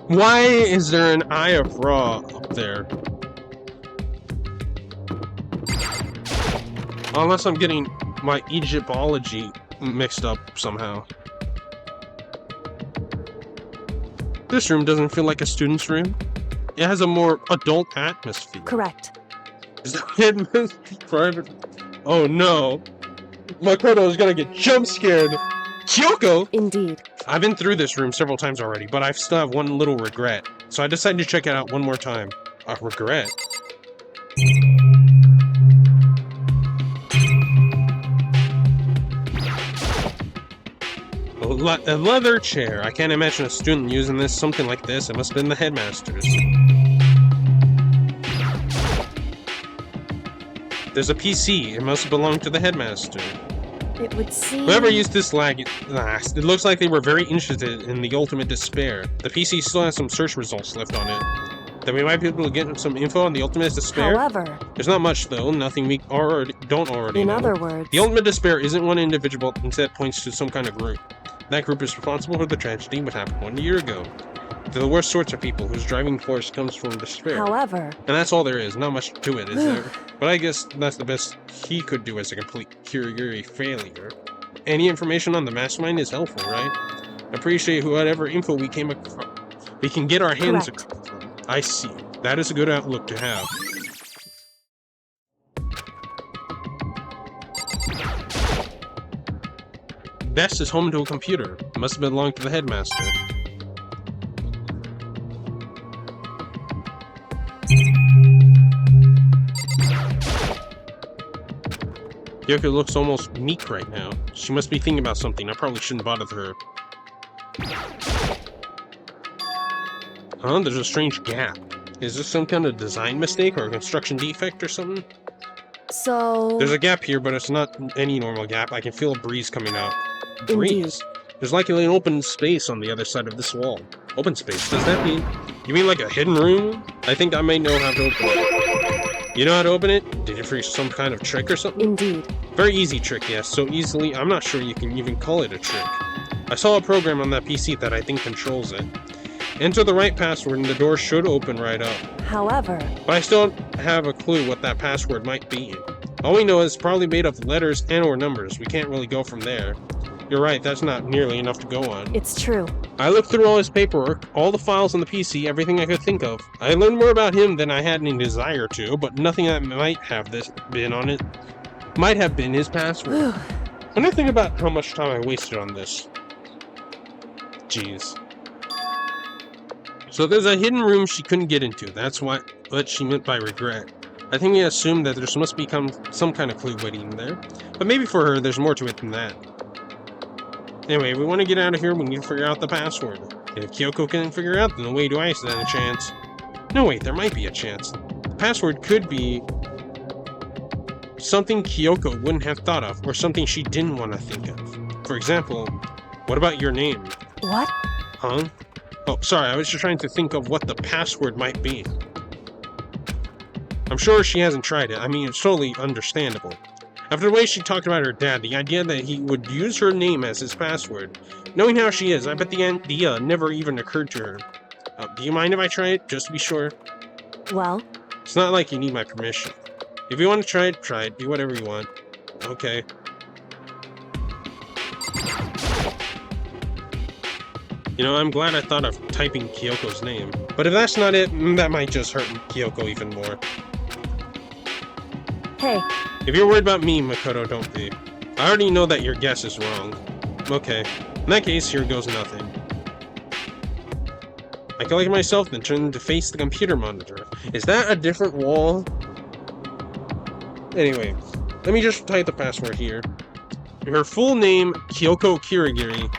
Why is there an Eye of Ra up there? Unless I'm getting my Egyptology mixed up somehow. This room doesn't feel like a student's room. It has a more adult atmosphere. Correct. Is that headmistress private? Oh no. Makoto is gonna get jump scared. Kyoko! Indeed. I've been through this room several times already, but I still have one little regret. So I decided to check it out one more time. A regret? A leather chair. I can't imagine a student using this. Something like this. It must have been the headmaster's. There's a PC. It must have belonged to the headmaster. It would seem... Whoever used this last, it looks like they were very interested in the ultimate despair. The PC still has some search results left on it. Then we might be able to get some info on the ultimate despair. However... There's not much though, nothing we don't already In know. other words... The ultimate despair isn't one individual, instead points to some kind of group. That group is responsible for the tragedy that happened 1 year ago. They're the worst sorts of people whose driving force comes from despair. However... And that's all there is, not much to it, is there? But I guess that's the best he could do as a complete Kirigiri failure. Any information on the mastermind is helpful, right? Appreciate whatever info we can get our hands on. I see. That is a good outlook to have. Desk is home to a computer. It must have belonged to the headmaster. Yoko looks almost meek right now. She must be thinking about something. I probably shouldn't bother her. Huh? There's a strange gap. Is this some kind of design mistake or a construction defect or something? So... There's a gap here, but it's not any normal gap. I can feel a breeze coming out. Indeed. Breeze? There's likely an open space on the other side of this wall. Open space? Does that mean... You mean like a hidden room? I think I may know how to open it. You know how to open it? Did you for some kind of trick or something? Indeed. Very easy trick, yes. So easily, I'm not sure you can even call it a trick. I saw a program on that PC that I think controls it. Enter the right password and the door should open right up. However... But I still don't have a clue what that password might be. All we know is it's probably made of letters and or numbers. We can't really go from there. You're right, that's not nearly enough to go on. It's true. I looked through all his paperwork, all the files on the PC, everything I could think of. I learned more about him than I had any desire to, but nothing that might have been his password. When I think about how much time I wasted on this. Jeez. So there's a hidden room she couldn't get into. That's what she meant by regret. I think we assumed that there must be some kind of clue waiting there. But maybe for her, there's more to it than that. Anyway, if we want to get out of here, we need to figure out the password. And if Kyoko can figure it out, then wait, do I stand a chance? No, wait, there might be a chance. The password could be something Kyoko wouldn't have thought of, or something she didn't want to think of. For example, what about your name? What? Huh? Oh, sorry, I was just trying to think of what the password might be. I'm sure she hasn't tried it. I mean, it's totally understandable. After the way she talked about her dad, the idea that he would use her name as his password, knowing how she is, I bet the idea never even occurred to her. Do you mind if I try it, just to be sure? Well? It's not like you need my permission. If you want to try it. Do whatever you want. Okay. You know, I'm glad I thought of typing Kyoko's name. But if that's not it, that might just hurt Kyoko even more. Hey. If you're worried about me, Makoto, don't be. I already know that your guess is wrong. Okay. In that case, here goes nothing. I collect myself, then turn to face the computer monitor. Is that a different wall? Anyway, let me just type the password here. Her full name, Kyoko Kirigiri.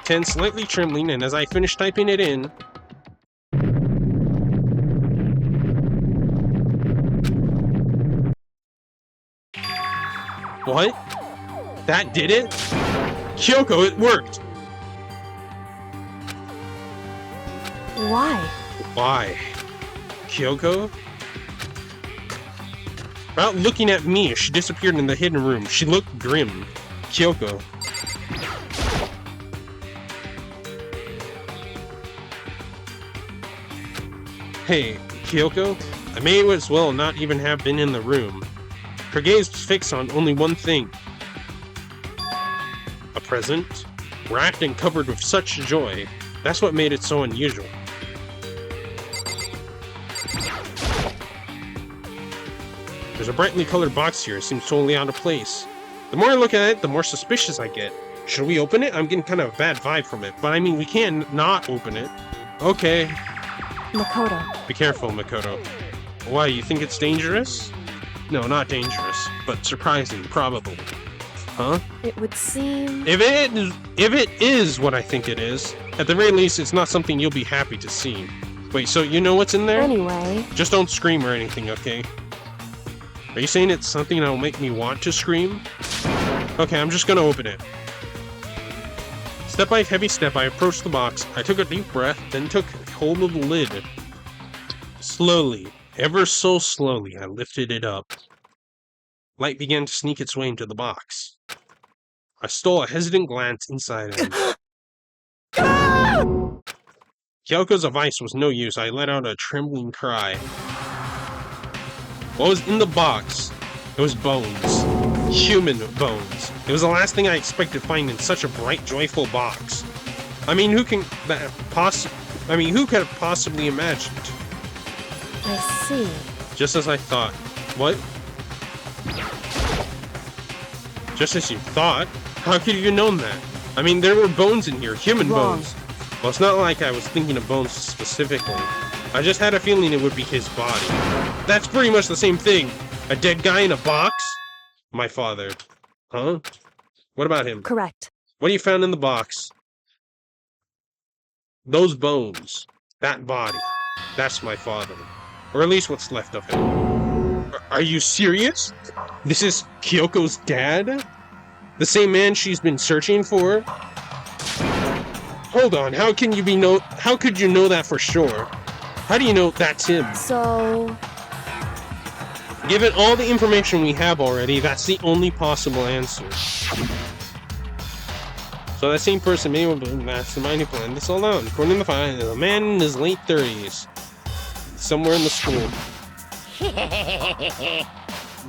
Pen slightly trembling, and as I finish typing it in... What? That did it? Kyoko, it worked! Why? Why? Kyoko? Without looking at me, she disappeared in the hidden room. She looked grim. Kyoko. Hey, Kyoko? I may as well not even have been in the room. Her gaze was fixed on only one thing. A present? Wrapped and covered with such joy. That's what made it so unusual. There's a brightly colored box here. It seems totally out of place. The more I look at it, the more suspicious I get. Should we open it? I'm getting kind of a bad vibe from it. But I mean, we can't not open it. Okay. Makoto. Be careful, Makoto. Why, you think it's dangerous? No, not dangerous, but surprising, probably. Huh? It would seem... If it is what I think it is, at the very least, it's not something you'll be happy to see. Wait, so you know what's in there? Anyway... Just don't scream or anything, okay? Are you saying it's something that'll make me want to scream? Okay, I'm just gonna open it. Step by heavy step, I approached the box. I took a deep breath, then took hold of the lid. Slowly, ever so slowly, I lifted it up. Light began to sneak its way into the box. I stole a hesitant glance inside it. Kyoko's advice was no use. I let out a trembling cry. What was in the box? It was bones. Human bones. It was the last thing I expected to find in such a bright, joyful box. I mean, who could have possibly imagined? I see. Just as I thought. What? Just as you thought? How could you have known that? I mean, there were bones in here, human Wrong. bones. Well, it's not like I was thinking of bones specifically. I just had a feeling it would be his body. That's pretty much the same thing. A dead guy in a box? My father. Huh? What about him? Correct. What you found in the box? Those bones. That body. That's my father. Or at least what's left of him. Are you serious? This is Kyoko's dad? The same man she's been searching for? Hold on, how could you know that for sure? How do you know that's him? So... Given all the information we have already, that's the only possible answer. So that same person may have been masterminding planned this all out. According to the file, a man in his late 30s. Somewhere in the school.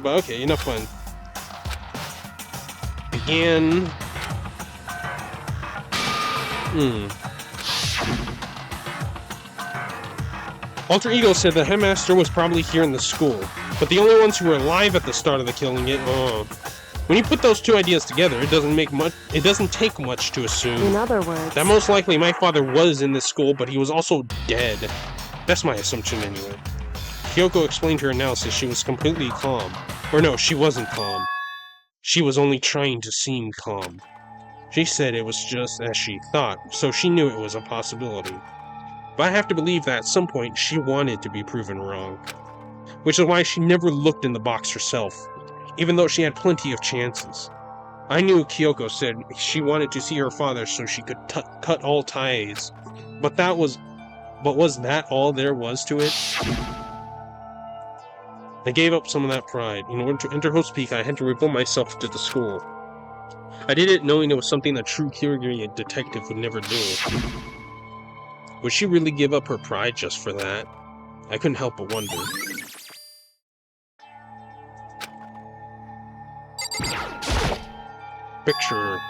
But okay, enough fun. Began Alter Ego said the headmaster was probably here in the school, but the only ones who were alive at the start of the killing when you put those two ideas together, it doesn't take much to assume In other words, that most likely my father was in this school, but he was also dead. That's my assumption anyway. Kyoko explained her analysis. She was completely calm. Or no, she wasn't calm. She was only trying to seem calm. She said it was just as she thought, so she knew it was a possibility. But I have to believe that at some point she wanted to be proven wrong. Which is why she never looked in the box herself, even though she had plenty of chances. I knew Kyoko said she wanted to see her father so she could cut all ties. But was that all there was to it? I gave up some of that pride. In order to enter Host Peak, I had to reveal myself to the school. I did it knowing it was something a true Kirigiri detective would never do. Would she really give up her pride just for that? I couldn't help but wonder. Picture.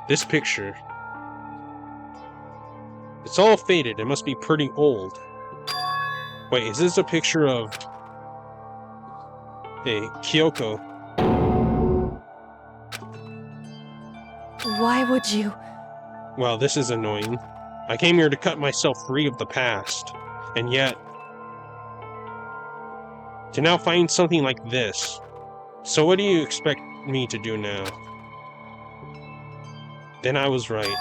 This picture. It's all faded. It must be pretty old. Wait, is this a picture of... Hey, Kyoko. why would you? Well, this is annoying. I came here to cut myself free of the past. And yet... to now find something like this. So what do you expect me to do now? Then I was right.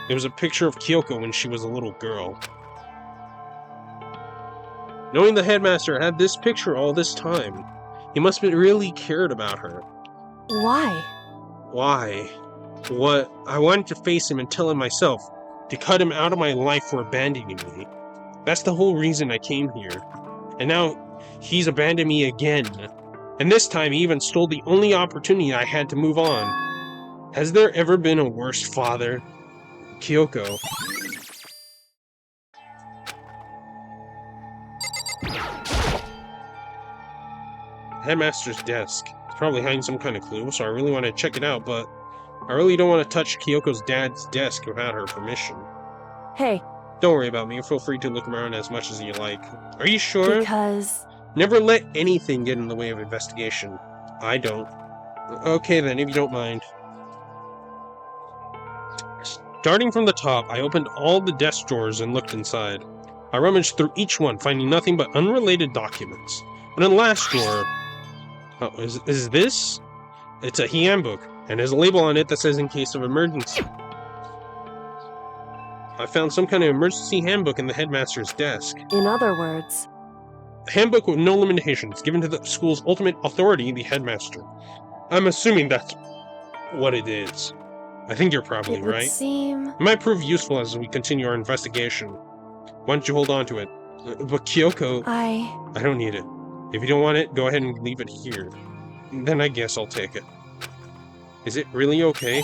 It was a picture of Kyoko when she was a little girl. Knowing the headmaster had this picture all this time, he must have really cared about her. Why? Why? What? I wanted to face him and tell him myself, to cut him out of my life for abandoning me. That's the whole reason I came here. And now, he's abandoned me again. And this time he even stole the only opportunity I had to move on. Has there ever been a worse father? Kyoko. Headmaster's desk. It's probably hiding some kind of clue, so I really want to check it out, but I really don't want to touch Kyoko's dad's desk without her permission. Hey, Don't worry about me, feel free to look around as much as you like. Are you sure? because... Never let anything get in the way of investigation. I don't. Okay then, if you don't mind. Starting from the top, I opened all the desk drawers and looked inside. I rummaged through each one, finding nothing but unrelated documents. But in the last drawer... Oh, is this? It's a handbook, and there's a label on it that says in case of emergency. I found some kind of emergency handbook in the headmaster's desk. In other words, A handbook with no limitations, given to the school's ultimate authority, the headmaster. I'm assuming that's what it is. I think you're probably it would right. seem... It might prove useful as we continue our investigation. Why don't you hold on to it? But Kyoko... I don't need it. If you don't want it, go ahead and leave it here. Then I guess I'll take it. Is it really okay?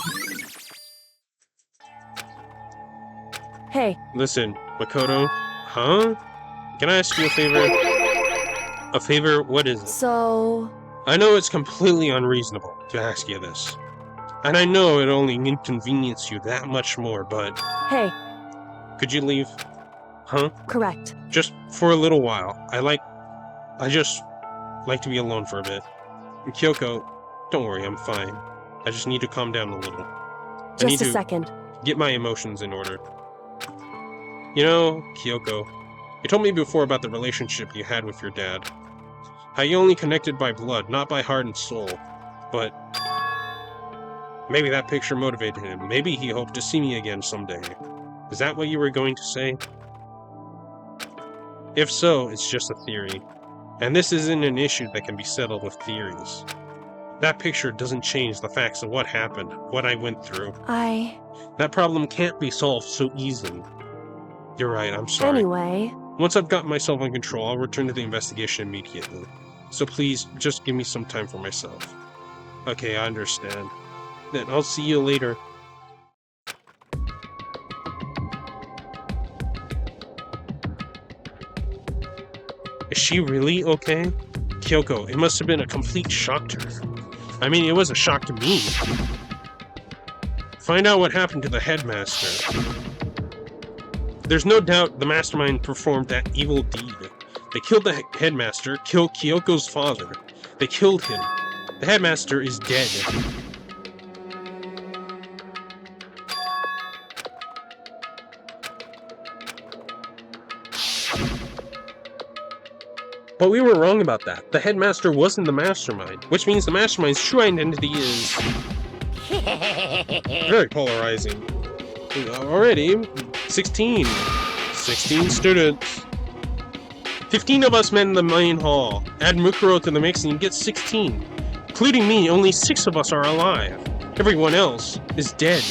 Hey, Listen, Makoto. Huh? Can I ask you a favor? A favor? What is it? so... I know it's completely unreasonable to ask you this. And I know it only inconveniences you that much more, but... Hey, Could you leave? Huh? correct. Just for a little while. I just like to be alone for a bit. And Kyoko, don't worry, I'm fine. I just need to calm down a little. I need Just a to second. get my emotions in order. You know, Kyoko, you told me before about the relationship you had with your dad. How you only connected by blood, not by heart and soul. But maybe that picture motivated him. Maybe he hoped to see me again someday. Is that what you were going to say? If so, it's just a theory. And this isn't an issue that can be settled with theories. That picture doesn't change the facts of what happened, what I went through. That problem can't be solved so easily. You're right, I'm sorry. Anyway, Once I've gotten myself in control, I'll return to the investigation immediately. So please, just give me some time for myself. Okay, I understand. Then I'll see you later. Is she really okay? Kyoko, it must have been a complete shock to her. I mean, it was a shock to me. Find out what happened to the headmaster. There's no doubt the mastermind performed that evil deed. They killed the headmaster, killed Kyoko's father. They killed him. The headmaster is dead. But we were wrong about that. The headmaster wasn't the mastermind, which means the mastermind's true identity is... very polarizing. Already, 16 students. 15 of us met in the main hall. Add Mukuro to the mix and you get 16. Including me, only 6 of us are alive. Everyone else is dead.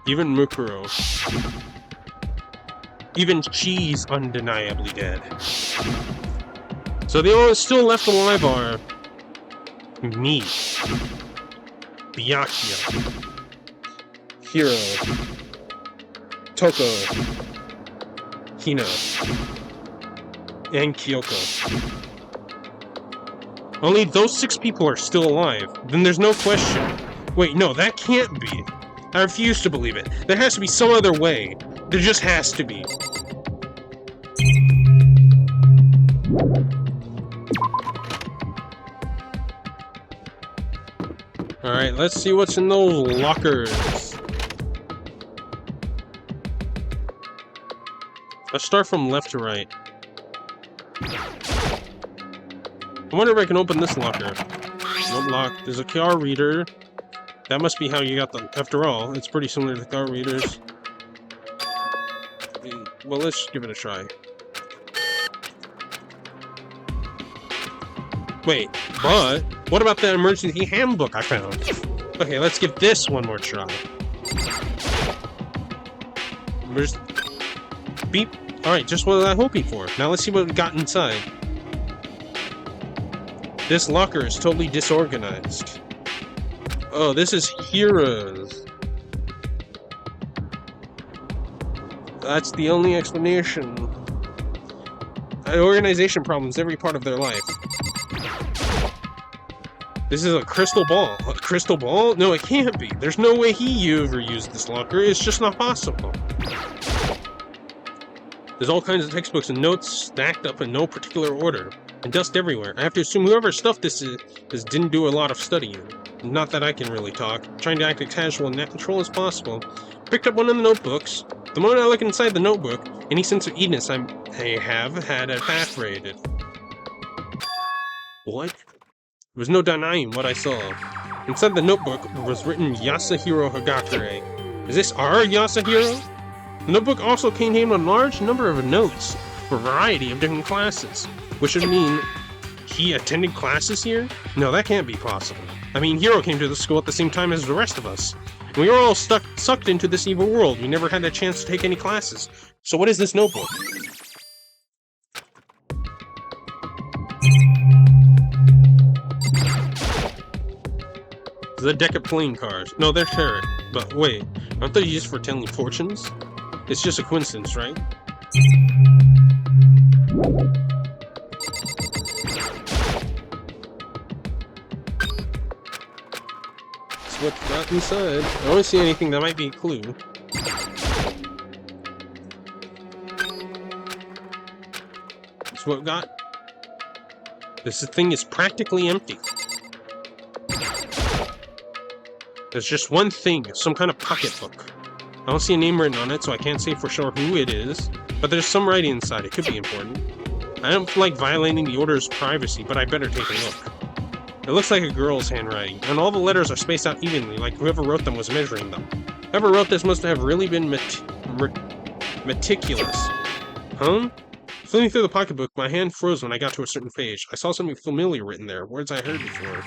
Even Mukuro. Even she's undeniably dead. So the only still left alive are... me. Byakuya. Hiro. Toko. Hina. And Kyoko. Only those 6 people are still alive. Then there's no question. Wait, no, that can't be. I refuse to believe it. There has to be some other way. There just has to be. Alright, let's see what's in those lockers. Let's start from left to right. I wonder if I can open this locker. Nope, locked. There's a car reader. That must be how you got them. After all, it's pretty similar to car readers. Well, let's give it a try. Wait, but what about that emergency handbook I found? Okay, let's give this one more try. Beep. Alright, just what I'm hoping for. Now let's see what we got inside. This locker is totally disorganized. Oh, this is Hira's. That's the only explanation. Organization problems every part of their life. This is a crystal ball. A crystal ball? No, it can't be. There's no way he ever used this locker. It's just not possible. There's all kinds of textbooks and notes stacked up in no particular order. And dust everywhere. I have to assume whoever stuffed this didn't do a lot of studying. Not that I can really talk. Trying to act as casual and natural as possible. Picked up one of the notebooks. The moment I look inside the notebook, any sense of eagerness I have had evaporated. What? There was no denying what I saw. Inside the notebook was written Yasuhiro Hagakure. Is this our Yasuhiro? The notebook also contained a large number of notes for a variety of different classes, which would mean he attended classes here? No, that can't be possible. I mean, Hiro came to the school at the same time as the rest of us. And we were all sucked into this evil world. We never had a chance to take any classes. So what is this notebook? It's a deck of playing cards. No, they're tarot. But wait, aren't they used for telling fortunes? It's just a coincidence, right? What's got inside? I don't see anything that might be a clue. That's what we got. This thing is practically empty. There's just one thing, some kind of pocketbook. I don't see a name written on it, so I can't say for sure who it is. But there's some writing inside. It could be important. I don't like violating the Order's privacy, but I better take a look. It looks like a girl's handwriting, and all the letters are spaced out evenly, like whoever wrote them was measuring them. Whoever wrote this must have really been meticulous. Huh? Flipping through the pocketbook, my hand froze when I got to a certain page. I saw something familiar written there, words I heard before.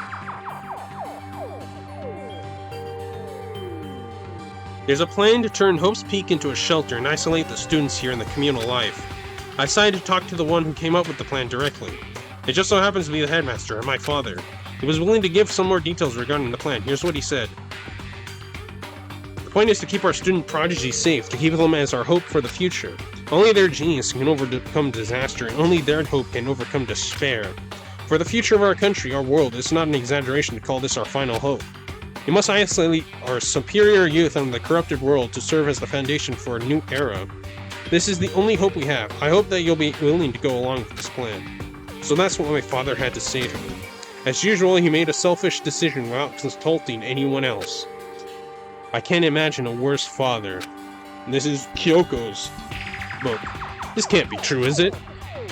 There's a plan to turn Hope's Peak into a shelter and isolate the students here in the communal life. I decided to talk to the one who came up with the plan directly. It just so happens to be the headmaster and my father. He was willing to give some more details regarding the plan. Here's what he said. The point is to keep our student prodigy safe, to keep them as our hope for the future. Only their genius can overcome disaster, and only their hope can overcome despair. For the future of our country, our world, it's not an exaggeration to call this our final hope. We must isolate our superior youth on the corrupted world to serve as the foundation for a new era. This is the only hope we have. I hope that you'll be willing to go along with this plan. So that's what my father had to say to me. As usual, he made a selfish decision without consulting anyone else. I can't imagine a worse father. And this is Kyoko's book. This can't be true, is it?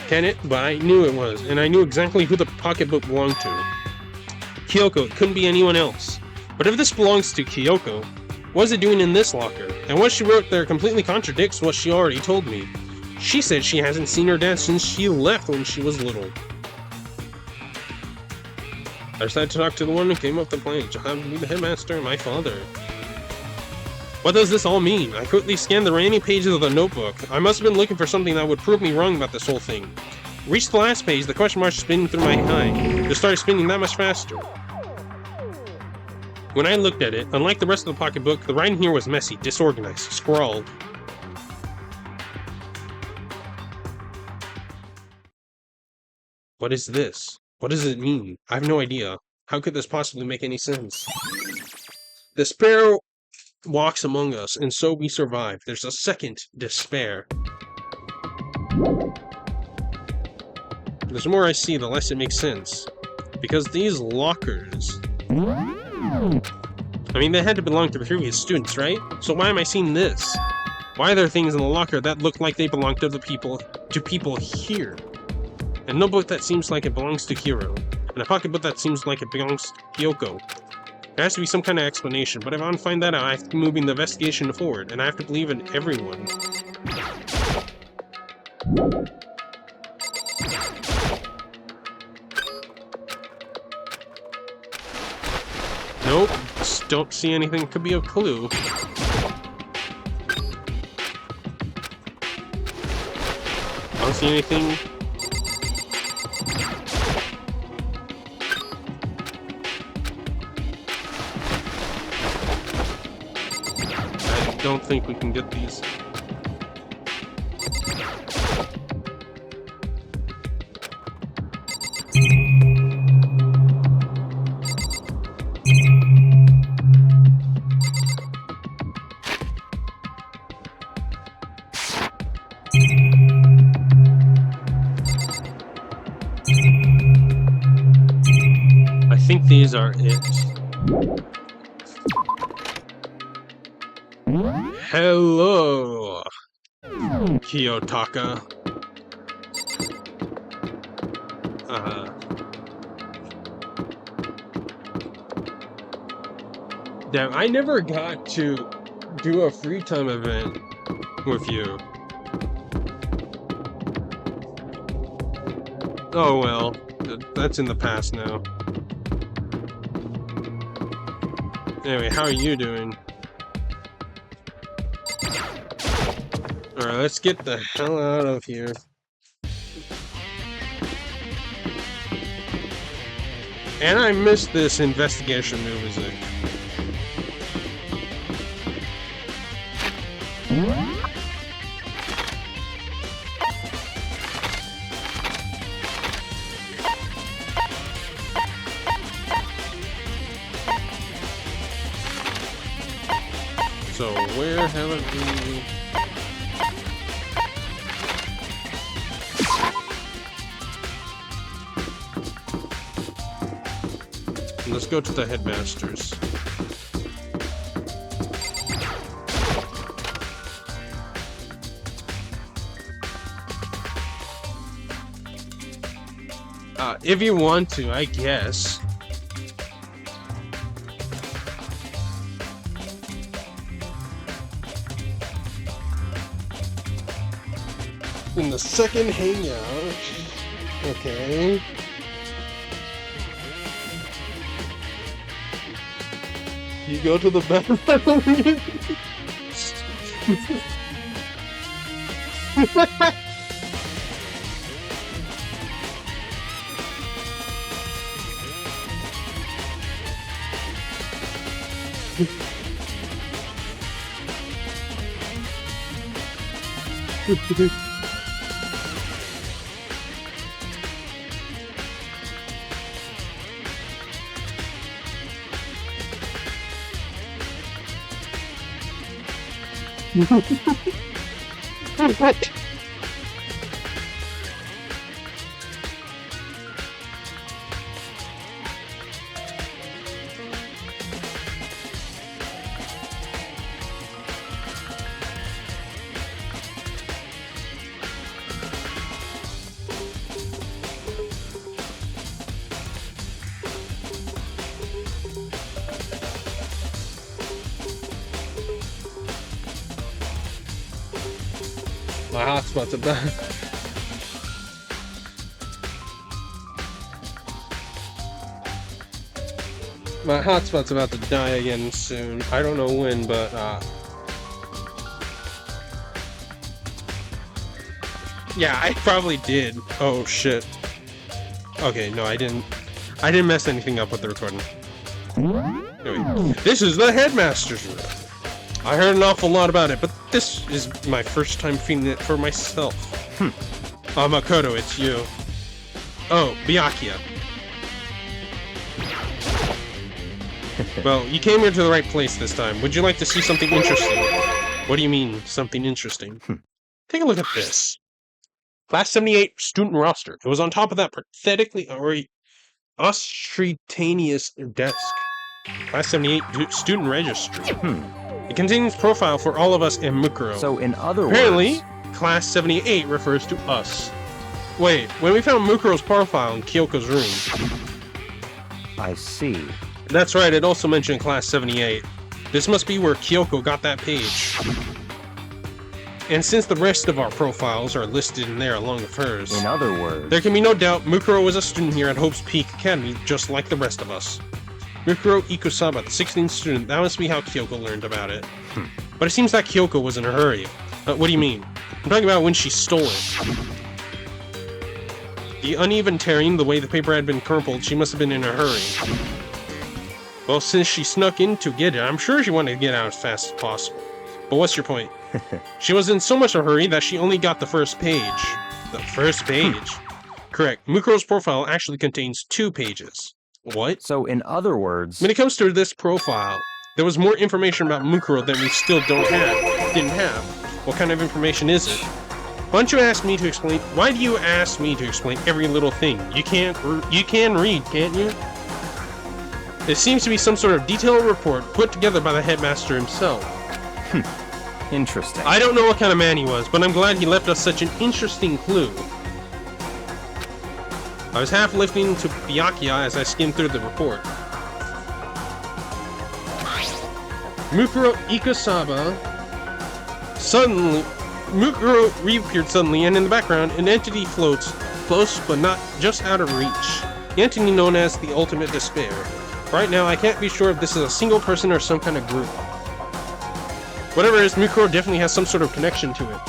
Can it? But I knew it was, and I knew exactly who the pocketbook belonged to. Kyoko, it couldn't be anyone else. But if this belongs to Kyoko, what is it doing in this locker? And what she wrote there completely contradicts what she already told me. She said she hasn't seen her dad since she left when she was little. I decided to talk to the one who came up with the plan. To have me the headmaster and my father. What does this all mean? I quickly scanned the remaining pages of the notebook. I must have been looking for something that would prove me wrong about this whole thing. Reached the last page, the question mark spinning through my eye. Just started spinning that much faster. When I looked at it, unlike the rest of the pocketbook, the writing here was messy, disorganized, scrawled. What is this? What does it mean? I have no idea. How could this possibly make any sense? Despair walks among us, and so we survive. There's a second despair. The more I see, the less it makes sense. Because these lockers... I mean, they had to belong to the previous students, right? So why am I seeing this? Why are there things in the locker that look like they belong to people here? A notebook that seems like it belongs to Hiro, and a pocketbook that seems like it belongs to Kyoko. There has to be some kind of explanation, but if I want to find that out, I have to be moving the investigation forward, and I have to believe in everyone. Nope, just don't see anything. Could be a clue. I don't see anything. I don't think we can get these. I think these are it. Hello, Kiyotaka. Damn, I never got to do a free time event with you. Oh well, that's in the past now. Anyway, how are you doing? Alright, let's get the hell out of here. And I missed this investigation music. So, where haven't we... Let's go to the headmasters. If you want to, I guess. In the second hangout. Okay. You go to the bathroom. What? My hotspot's about. My hotspot's about to die again soon. I don't know when, but yeah, I probably did. Oh shit. Okay, no, I didn't. I didn't mess anything up with the recording. Anyway, this is the headmaster's room. I heard an awful lot about it, but this is my first time feeling it for myself. Makoto, it's you. Oh, Byakuya. Well, you came here to the right place this time. Would you like to see something interesting? What do you mean, something interesting? Take a look at this. Class 78 student roster. It was on top of that pathetically ostentatious desk. Class 78 student registry. It contains profile for all of us and Mukuro. So in other Apparently, words... Class 78 refers to us. Wait, when we found Mukuro's profile in Kyoko's room... I see. That's right, it also mentioned Class 78. This must be where Kyoko got that page. And since the rest of our profiles are listed in there along with hers... In other words... There can be no doubt Mukuro was a student here at Hope's Peak Academy, just like the rest of us. Mukuro Ikusaba, the 16th student, that must be how Kyoko learned about it. But it seems that Kyoko was in a hurry. What do you mean? I'm talking about when she stole it. The uneven tearing, the way the paper had been crumpled, she must have been in a hurry. Well, since she snuck in to get it, I'm sure she wanted to get out as fast as possible. But what's your point? She was in so much of a hurry that she only got the first page. The first page? Correct. Mukuro's profile actually contains 2 pages. What? So in other words... When it comes to this profile, there was more information about Mukuro than we still didn't have. What kind of information is it? Why don't you ask me to explain? Why do you ask me to explain every little thing? You can read, can't you? It seems to be some sort of detailed report put together by the headmaster himself. Interesting. I don't know what kind of man he was, but I'm glad he left us such an interesting clue. I was half listening to Byakuya as I skimmed through the report. Mukuro Ikusaba. Suddenly, Mukuro reappeared suddenly, and in the background, an entity floats, close but not just out of reach. The entity known as the Ultimate Despair. Right now, I can't be sure if this is a single person or some kind of group. Whatever it is, Mukuro definitely has some sort of connection to it.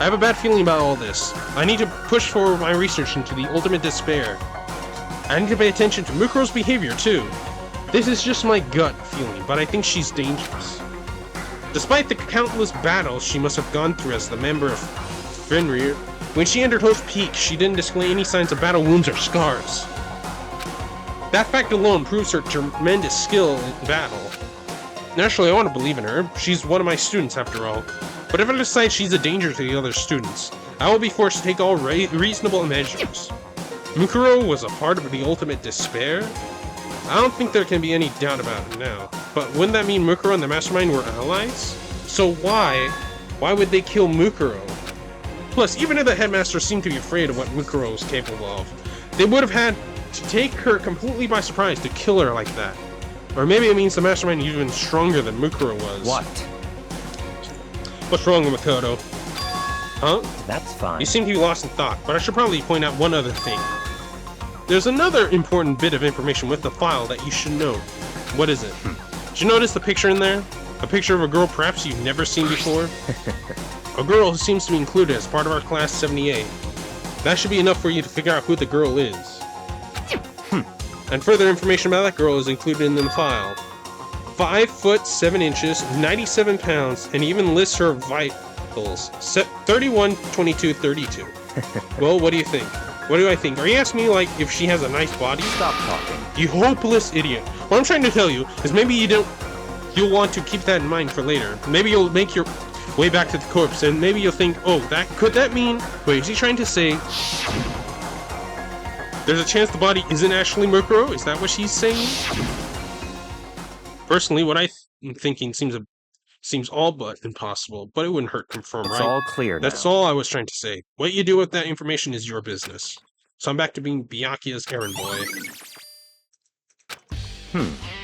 I have a bad feeling about all this. I need to push forward my research into the Ultimate Despair. I need to pay attention to Mukuro's behavior, too. This is just my gut feeling, but I think she's dangerous. Despite the countless battles she must have gone through as the member of Fenrir, when she entered Hope's Peak, she didn't display any signs of battle wounds or scars. That fact alone proves her tremendous skill in battle. Naturally, I want to believe in her. She's one of my students, after all. But if I decide she's a danger to the other students, I will be forced to take all reasonable measures. Mukuro was a part of the Ultimate Despair? I don't think there can be any doubt about it now. But wouldn't that mean Mukuro and the Mastermind were allies? So why would they kill Mukuro? Plus, even if the headmaster seemed to be afraid of what Mukuro was capable of, they would have had to take her completely by surprise to kill her like that. Or maybe it means the Mastermind is even stronger than Mukuro was. What? What's wrong with Makoto? Huh? That's fine. You seem to be lost in thought, but I should probably point out one other thing. There's another important bit of information with the file that you should know. What is it? Did you notice the picture in there? A picture of a girl perhaps you've never seen before? A girl who seems to be included as part of our Class 78. That should be enough for you to figure out who the girl is. And further information about that girl is included in the file. 5 foot 7 inches, 97 pounds, and even lists her chronicles, 31, 22, 32. Well, what do you think? What do I think? Are you asking me, like, if she has a nice body? Stop talking. You hopeless idiot. What I'm trying to tell you is maybe you'll want to keep that in mind for later. Maybe you'll make your way back to the corpse, and maybe you'll think, oh, could that mean... Wait, is he trying to say... There's a chance the body isn't actually Mukuro? Is that what she's saying? Personally, what I'm thinking seems all but impossible, but it wouldn't hurt to confirm, It's right? all clear That's now. all I was trying to say. What you do with that information is your business. So I'm back to being Byakuya's errand boy.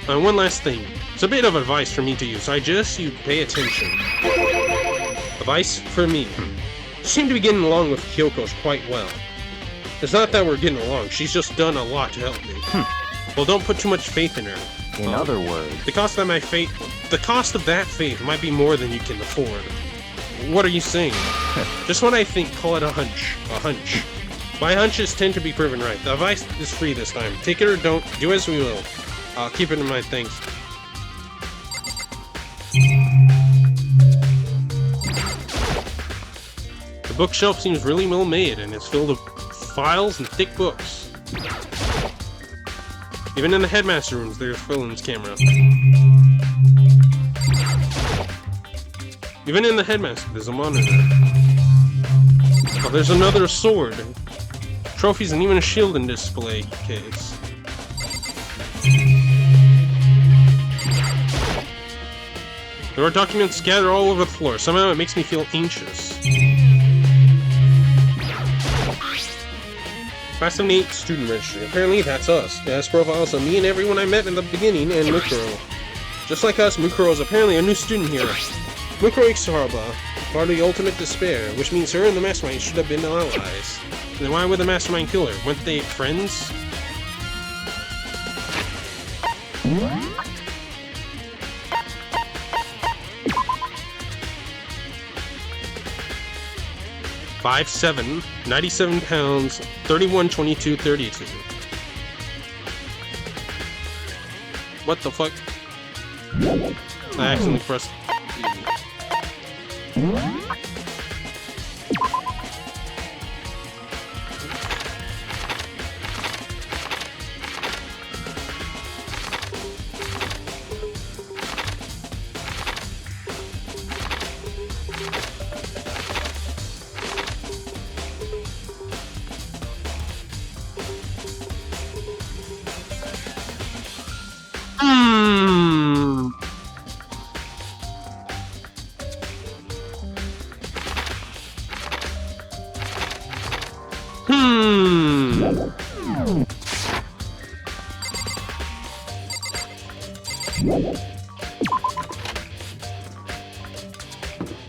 One last thing. It's a bit of advice for me to use, so I just you pay attention. Advice for me. You seem to be getting along with Kyoko's quite well. It's not that we're getting along, she's just done a lot to help me. Well, don't put too much faith in her. In other words, The cost of that faith might be more than you can afford. What are you saying? Just what I think, call it a hunch. A hunch. My hunches tend to be proven right. The advice is free this time. Take it or don't, do as we will. I'll keep it in mind, thanks. The bookshelf seems really well made, and it's filled with files and thick books. Even in the headmaster rooms, there's Phil's camera. Even in the headmaster, there's a monitor. Oh, there's another sword. Trophies and even a shield in display case. There are documents scattered all over the floor. Somehow it makes me feel anxious. Class 78 student registry. Apparently that's us. It has profiles of me and everyone I met in the beginning and Mukuro. Just like us, Mukuro is apparently a new student here. Mukuro Ixaraba, part of the ultimate despair, which means her and the mastermind should have been allies. Then why would the mastermind kill her? Weren't they friends? (5'7", 97 pounds, 31, 22, 32. What the fuck? I accidentally pressed E.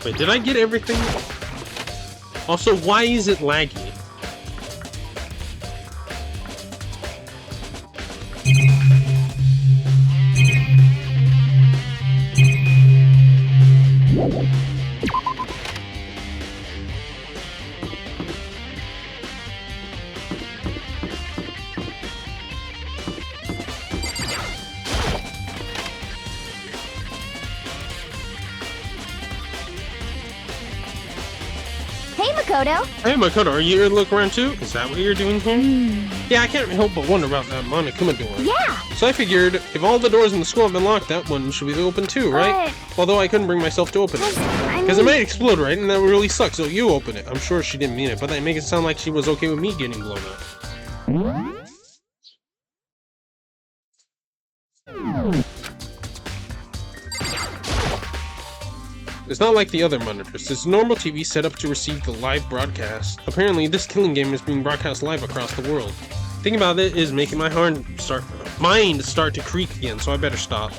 Wait, did I get everything? Also, why is it laggy? Hey, Makoto. Hey, Makoto, are you here to look around too? Is that what you're doing here? Yeah, I can't help but wonder about that Monokuma door. Yeah. So I figured, if all the doors in the school have been locked, that one should be open too, right? Although I couldn't bring myself to open it. Because it might explode, right? And that would really suck, so you open it. I'm sure she didn't mean it, but that makes it sound like she was okay with me getting blown up. It's not like the other monitors. It's a normal TV set up to receive the live broadcast. Apparently, this killing game is being broadcast live across the world. Thinking about it is making my mind start to creak again, so I better stop.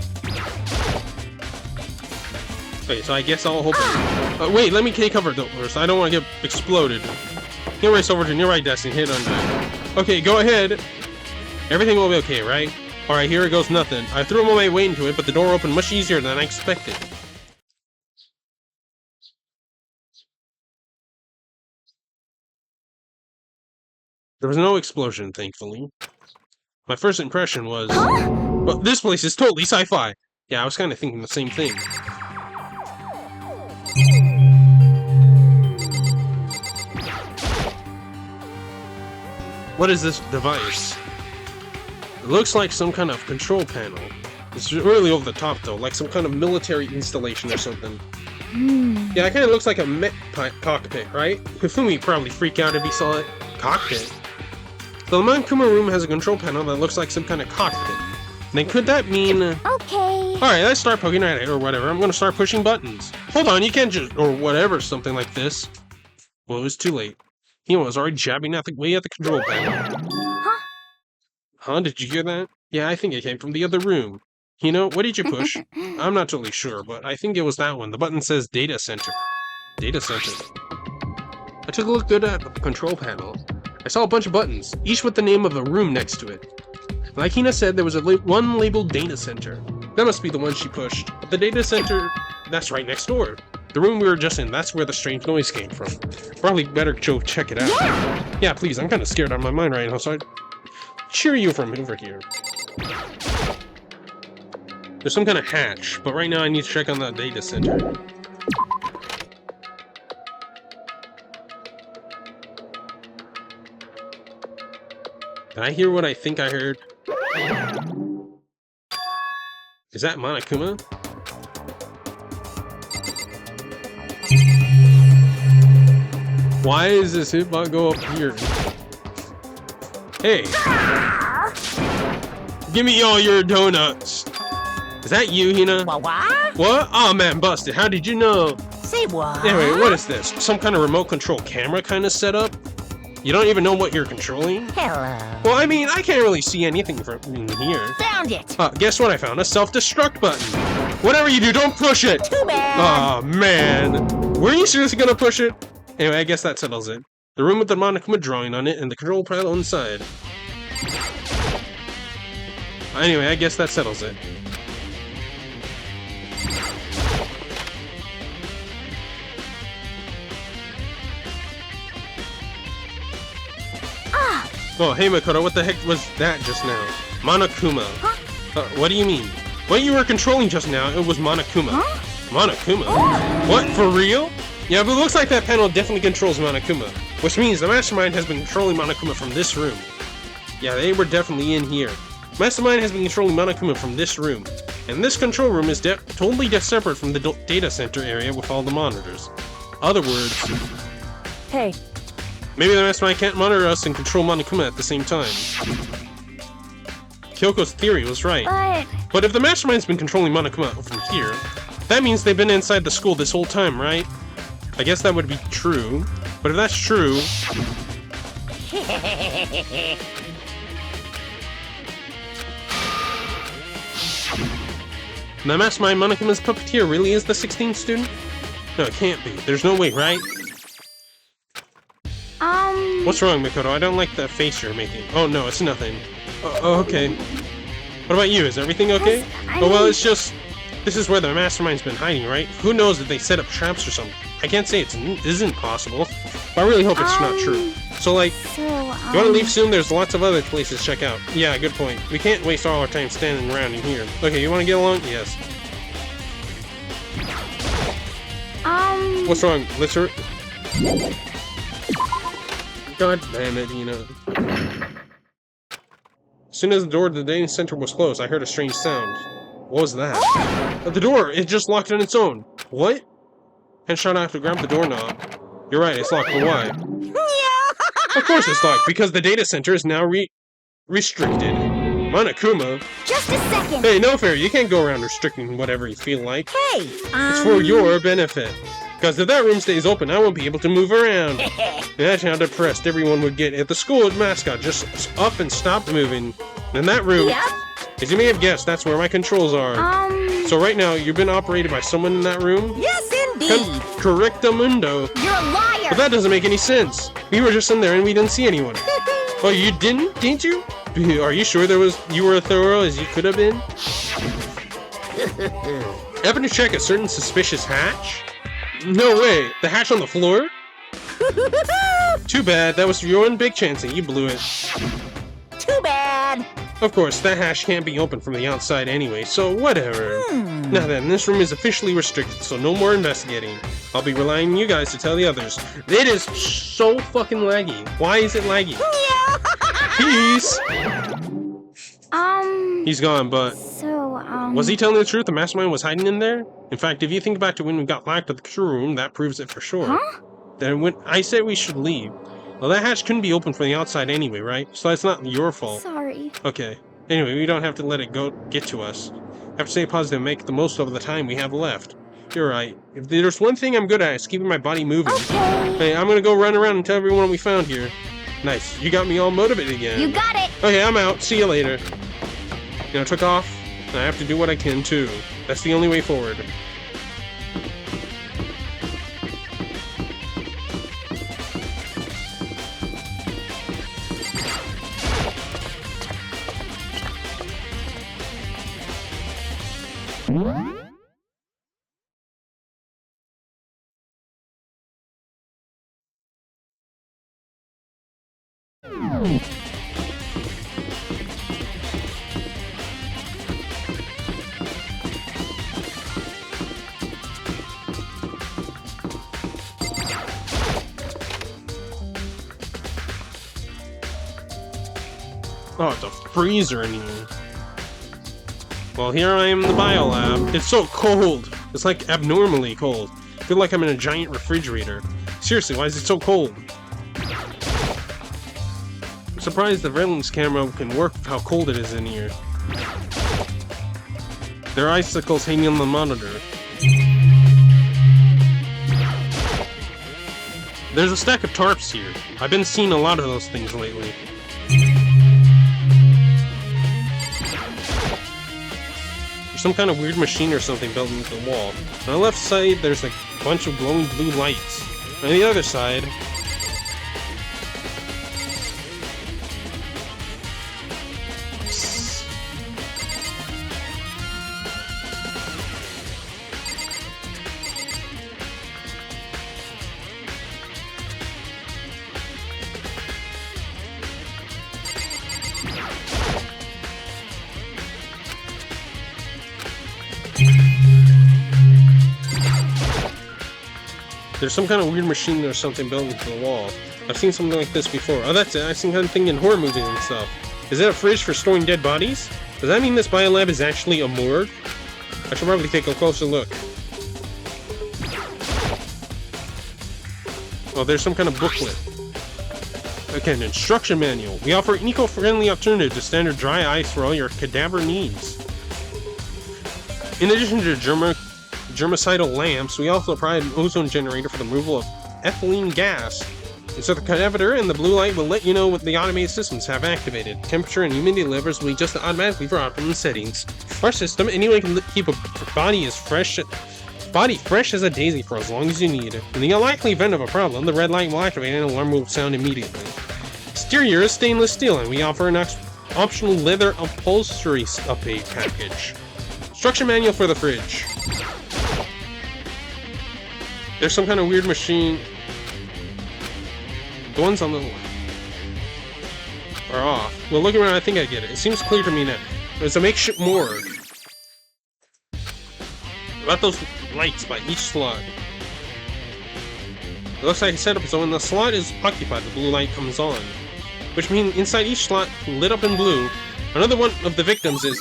Okay, so I guess I'll hope. Wait, let me take cover though first. I don't want to get exploded. He'll race over to the nearby desk and hit on. Okay, go ahead. Everything will be okay, right? Alright, here it goes nothing. I threw my weight into it, but the door opened much easier than I expected. There was no explosion, thankfully. My first impression was... Well, this place is totally sci-fi! Yeah, I was kind of thinking the same thing. What is this device? It looks like some kind of control panel. It's really over the top though, like some kind of military installation or something. Yeah, it kind of looks like a cockpit, right? Hifumi probably freak out if he saw it. Cockpit? The Monokuma room has a control panel that looks like some kind of cockpit. Then could that mean... Okay. Alright, let's start poking at it or whatever. I'm gonna start pushing buttons. Hold on, you can't just... or whatever, something like this. Well, it was too late. He was already jabbing at the control panel. Huh? Did you hear that? Yeah, I think it came from the other room. You know, what did you push? I'm not totally sure, but I think it was that one. The button says Data Center. Data Center. I took a look good at the control panel. I saw a bunch of buttons, each with the name of a room next to it. Like Hina said, there was one labeled Data Center. That must be the one she pushed. But the Data Center, that's right next door. The room we were just in, that's where the strange noise came from. Probably better go check it out. Yeah, please, I'm kind of scared out of my mind right now, so I'd cheer you from over here. There's some kind of hatch, but right now I need to check on the Data Center. Did I hear what I think I heard? Is that Monokuma? Why is this hitbot go up here? Hey! Give me all your donuts! Is that you, Hina? What? What? Oh man, busted. How did you know? Say what? Anyway, what is this? Some kind of remote control camera kind of setup? You don't even know what you're controlling? Hello. Well, I mean, I can't really see anything from here. Found it. Guess what I found? A self-destruct button. Whatever you do, don't push it! Too bad. Aw, man. Were you seriously gonna push it? Anyway, I guess that settles it. The room with the Monokuma drawing on it and the control panel inside. Anyway, I guess that settles it. Oh, hey Makoto, what the heck was that just now? Monokuma. What do you mean? What you were controlling just now, it was Monokuma. Monokuma? What, for real? Yeah, but it looks like that panel definitely controls Monokuma, which means the Mastermind has been controlling Monokuma from this room. Yeah, they were definitely in here. Mastermind has been controlling Monokuma from this room, and this control room is totally separate from the data center area with all the monitors. Other words, Hey, maybe the Mastermind can't monitor us and control Monokuma at the same time. Kyoko's theory was right. But if the Mastermind's been controlling Monokuma from here, that means they've been inside the school this whole time, right? I guess that would be true. But if that's true... the Mastermind Monokuma's puppeteer really is the 16th student? No, it can't be. There's no way, right? What's wrong, Makoto? I don't like the face you're making. Oh, no, it's nothing. Oh, okay. What about you? Is everything okay? Oh, well, it's just... this is where the Mastermind's been hiding, right? Who knows if they set up traps or something? I can't say it isn't possible, but I really hope it's not true. So, like, you want to leave soon? There's lots of other places to check out. Yeah, good point. We can't waste all our time standing around in here. Okay, you want to get along? Yes. What's wrong? Let's hurt. God damn it, Hina. As soon as the door to the data center was closed, I heard a strange sound. What was that? The door! It just locked on its own. What? Headshot out to grab the doorknob. You're right, it's locked, but why? Of course it's locked, because the data center is now restricted. Monokuma? Just a second. Hey, no fair, you can't go around restricting whatever you feel like. Hey, It's for your benefit. Because if that room stays open, I won't be able to move around. Imagine how depressed everyone would get if the school mascot just up and stopped moving. And that room, as you may have guessed, that's where my controls are. So right now, you've been operated by someone in that room? yes, indeed. Correctamundo. You're a liar. But that doesn't make any sense. We were just in there and we didn't see anyone. Oh, you didn't you? Are you sure you were as thorough as you could have been? Happen to check a certain suspicious hatch? No way! The hatch on the floor? Too bad, that was your one big chance and you blew it. Too bad. Of course, that hatch can't be opened from the outside anyway, so whatever. Now then, this room is officially restricted, so no more investigating. I'll be relying on you guys to tell the others. It is so fucking laggy. Why is it laggy? Peace! He's gone, but So, was he telling the truth? The mastermind was hiding in there? In fact, if you think back to when we got locked at the crew room, that proves it for sure. Huh? Then when I said we should leave, well, that hatch couldn't be open from the outside anyway, right? So that's not your fault. Sorry. Okay. Anyway, we don't have to let it get to us. Have to stay positive and make the most of the time we have left. You're right. If there's one thing I'm good at, it's keeping my body moving. Okay. Hey, I'm gonna go run around and tell everyone what we found here. Nice. You got me all motivated again. You got it. Okay, I'm out. See you later. I took off, and I have to do what I can too. That's the only way forward. Oh, it's a freezer in here. Well, here I am in the biolab. It's so cold. It's like abnormally cold. I feel like I'm in a giant refrigerator. Seriously, why is it so cold? I'm surprised the surveillance camera can work with how cold it is in here. There are icicles hanging on the monitor. There's a stack of tarps here. I've been seeing a lot of those things lately. There's some kind of weird machine or something built into the wall. On the left side, there's a bunch of glowing blue lights. On the other side, there's some kind of weird machine or something built into the wall. I've seen something like this before. Oh, that's it. I've seen kind of thing in horror movies and stuff. Is that a fridge for storing dead bodies? Does that mean this biolab is actually a morgue? I should probably take a closer look. Oh, there's some kind of booklet. Okay, an instruction manual. We offer an eco-friendly alternative to standard dry ice for all your cadaver needs. In addition to germicidal lamps, we also provide an ozone generator for the removal of ethylene gas. Insert the cadaver and the blue light will let you know what the automated systems have activated. Temperature and humidity levels will adjust automatically for optimum settings. Our system, anyone can keep a body fresh as a daisy for as long as you need. In the unlikely event of a problem, the red light will activate and an alarm will sound immediately. Exterior is stainless steel, and we offer an optional leather upholstery update package. Instruction manual for the fridge. There's some kind of weird machine. The ones on the left are off. Well, looking around, I think I get it. It seems clear to me now. It's a makeshift morgue. About those lights by each slot. It looks like a setup, so when the slot is occupied, the blue light comes on. Which means inside each slot, lit up in blue, another one of the victims is...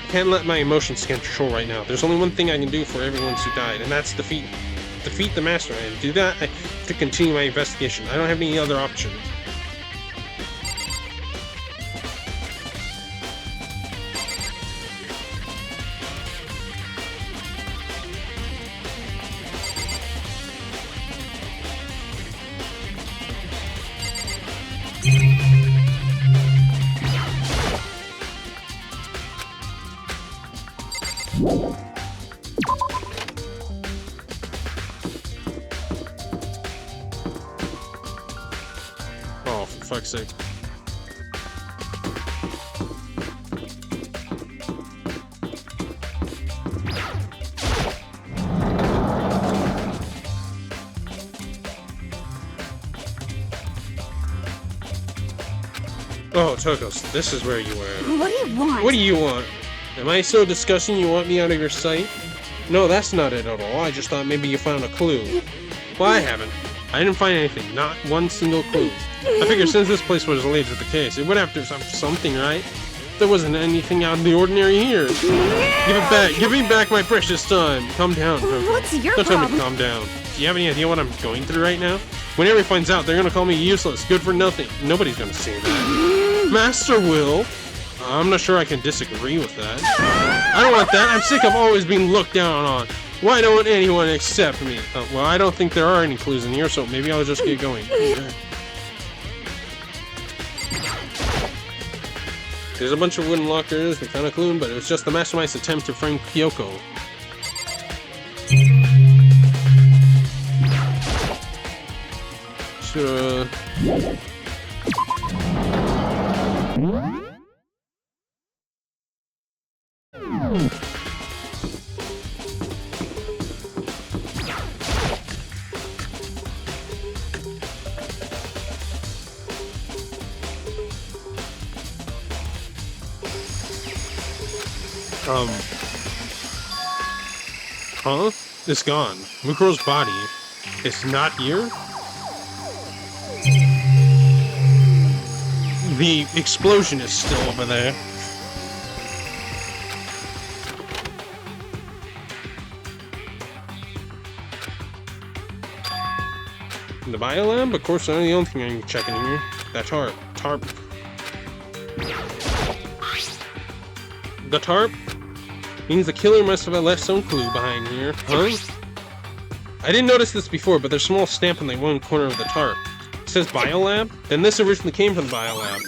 I can't let my emotions control right now. There's only one thing I can do for everyone who died, and that's defeat the mastermind. To do that, I have to continue my investigation. I don't have any other option. Oh, for fuck's sake. Oh, Tokos, this is where you were. What do you want? What do you want? Am I so disgusting you want me out of your sight? No, that's not it at all. I just thought maybe you found a clue. Well, I haven't. I didn't find anything, not one single clue. I figured since this place was related to the case, it would have to have something, right? There wasn't anything out of the ordinary here. Give it back. Give me back my precious son. Calm down, Coco. What's your Don't tell me to problem? calm down. Do you have any idea what I'm going through right now? When everybody finds out, they're gonna call me useless, good for nothing. Nobody's gonna say that. Master will. I'm not sure I can disagree with that. I don't want that. I'm sick of always being looked down on. Why don't anyone accept me? Well, I don't think there are any clues in here, so maybe I'll just get going. There's a bunch of wooden lockers. We found a clue, but it was just the mastermind's attempt to frame Kyoko. Sure. Huh? It's gone. Mukuro's body. It's not here? The explosion is still over there. The biolab? Of course, not the only thing I'm checking here. That tarp. The tarp? Means the killer must have left some clue behind here, huh? I didn't notice this before, but there's a small stamp on the one corner of the tarp. It says biolab? Then this originally came from the biolab.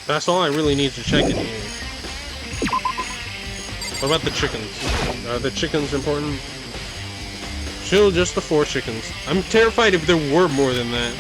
That's all I really need to check in here. What about the chickens? Are the chickens important? Still just the 4 chickens. I'm terrified if there were more than that.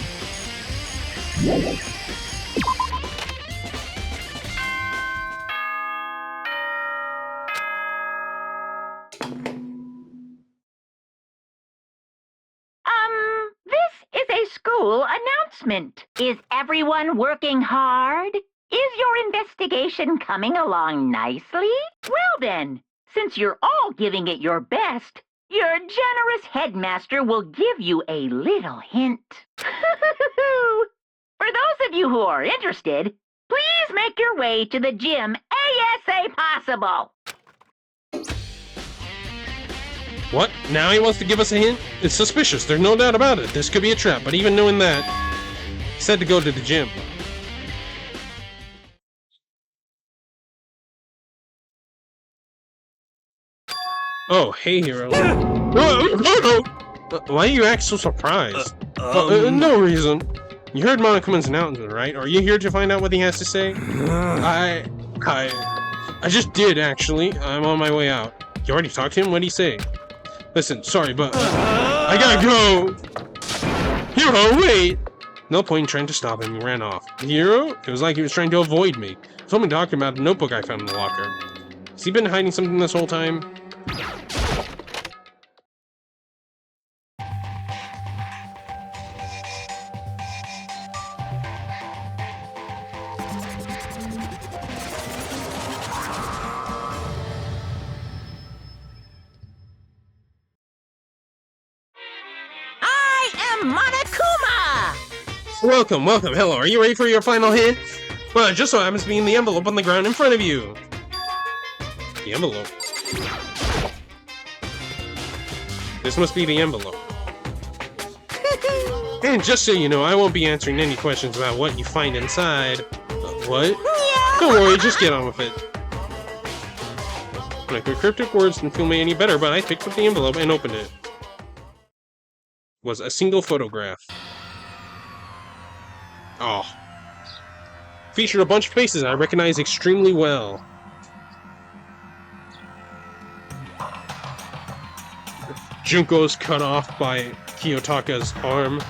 This is a school announcement. Is everyone working hard? Is your investigation coming along nicely? Well then, since you're all giving it your best, your generous headmaster will give you a little hint. For those of you who are interested, please make your way to the gym ASA possible. What? Now he wants to give us a hint? It's suspicious, there's no doubt about it. This could be a trap, but even knowing that, he said to go to the gym. Oh, hey, hero. Why do you act so surprised? No reason. You heard Monokuma's announcement, right? Are you here to find out what he has to say? I just did, actually. I'm on my way out. You already talked to him? What'd he say? Listen, sorry, but I gotta go! Hero, wait! No point in trying to stop him, he ran off. Hero? It was like he was trying to avoid me. He told me to talk about the notebook I found in the locker. Has he been hiding something this whole time? Monokuma! Welcome, hello, are you ready for your final hint? Well, it just so happens to be in the envelope on the ground in front of you. The envelope? This must be the envelope. And just so you know, I won't be answering any questions about what you find inside. What? Don't worry, just get on with it. Like the cryptic words didn't feel me any better, but I picked up the envelope and opened it. Was a single photograph. Oh. Featured a bunch of faces I recognize extremely well. Junko's cut off by Kiyotaka's arm.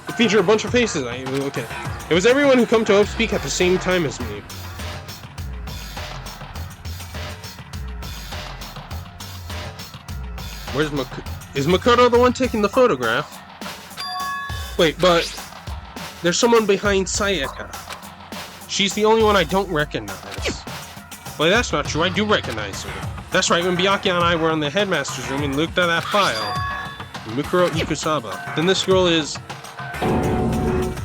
It featured a bunch of faces okay. It was everyone who come to Hope Speak at the same time as me. Where's Is Makoto the one taking the photograph? Wait, but there's someone behind Sayaka. She's the only one I don't recognize. Well, that's not true. I do recognize her. That's right, when Byakuya and I were in the headmaster's room and looked at that file. Mukuro Ikusaba. Then this girl is...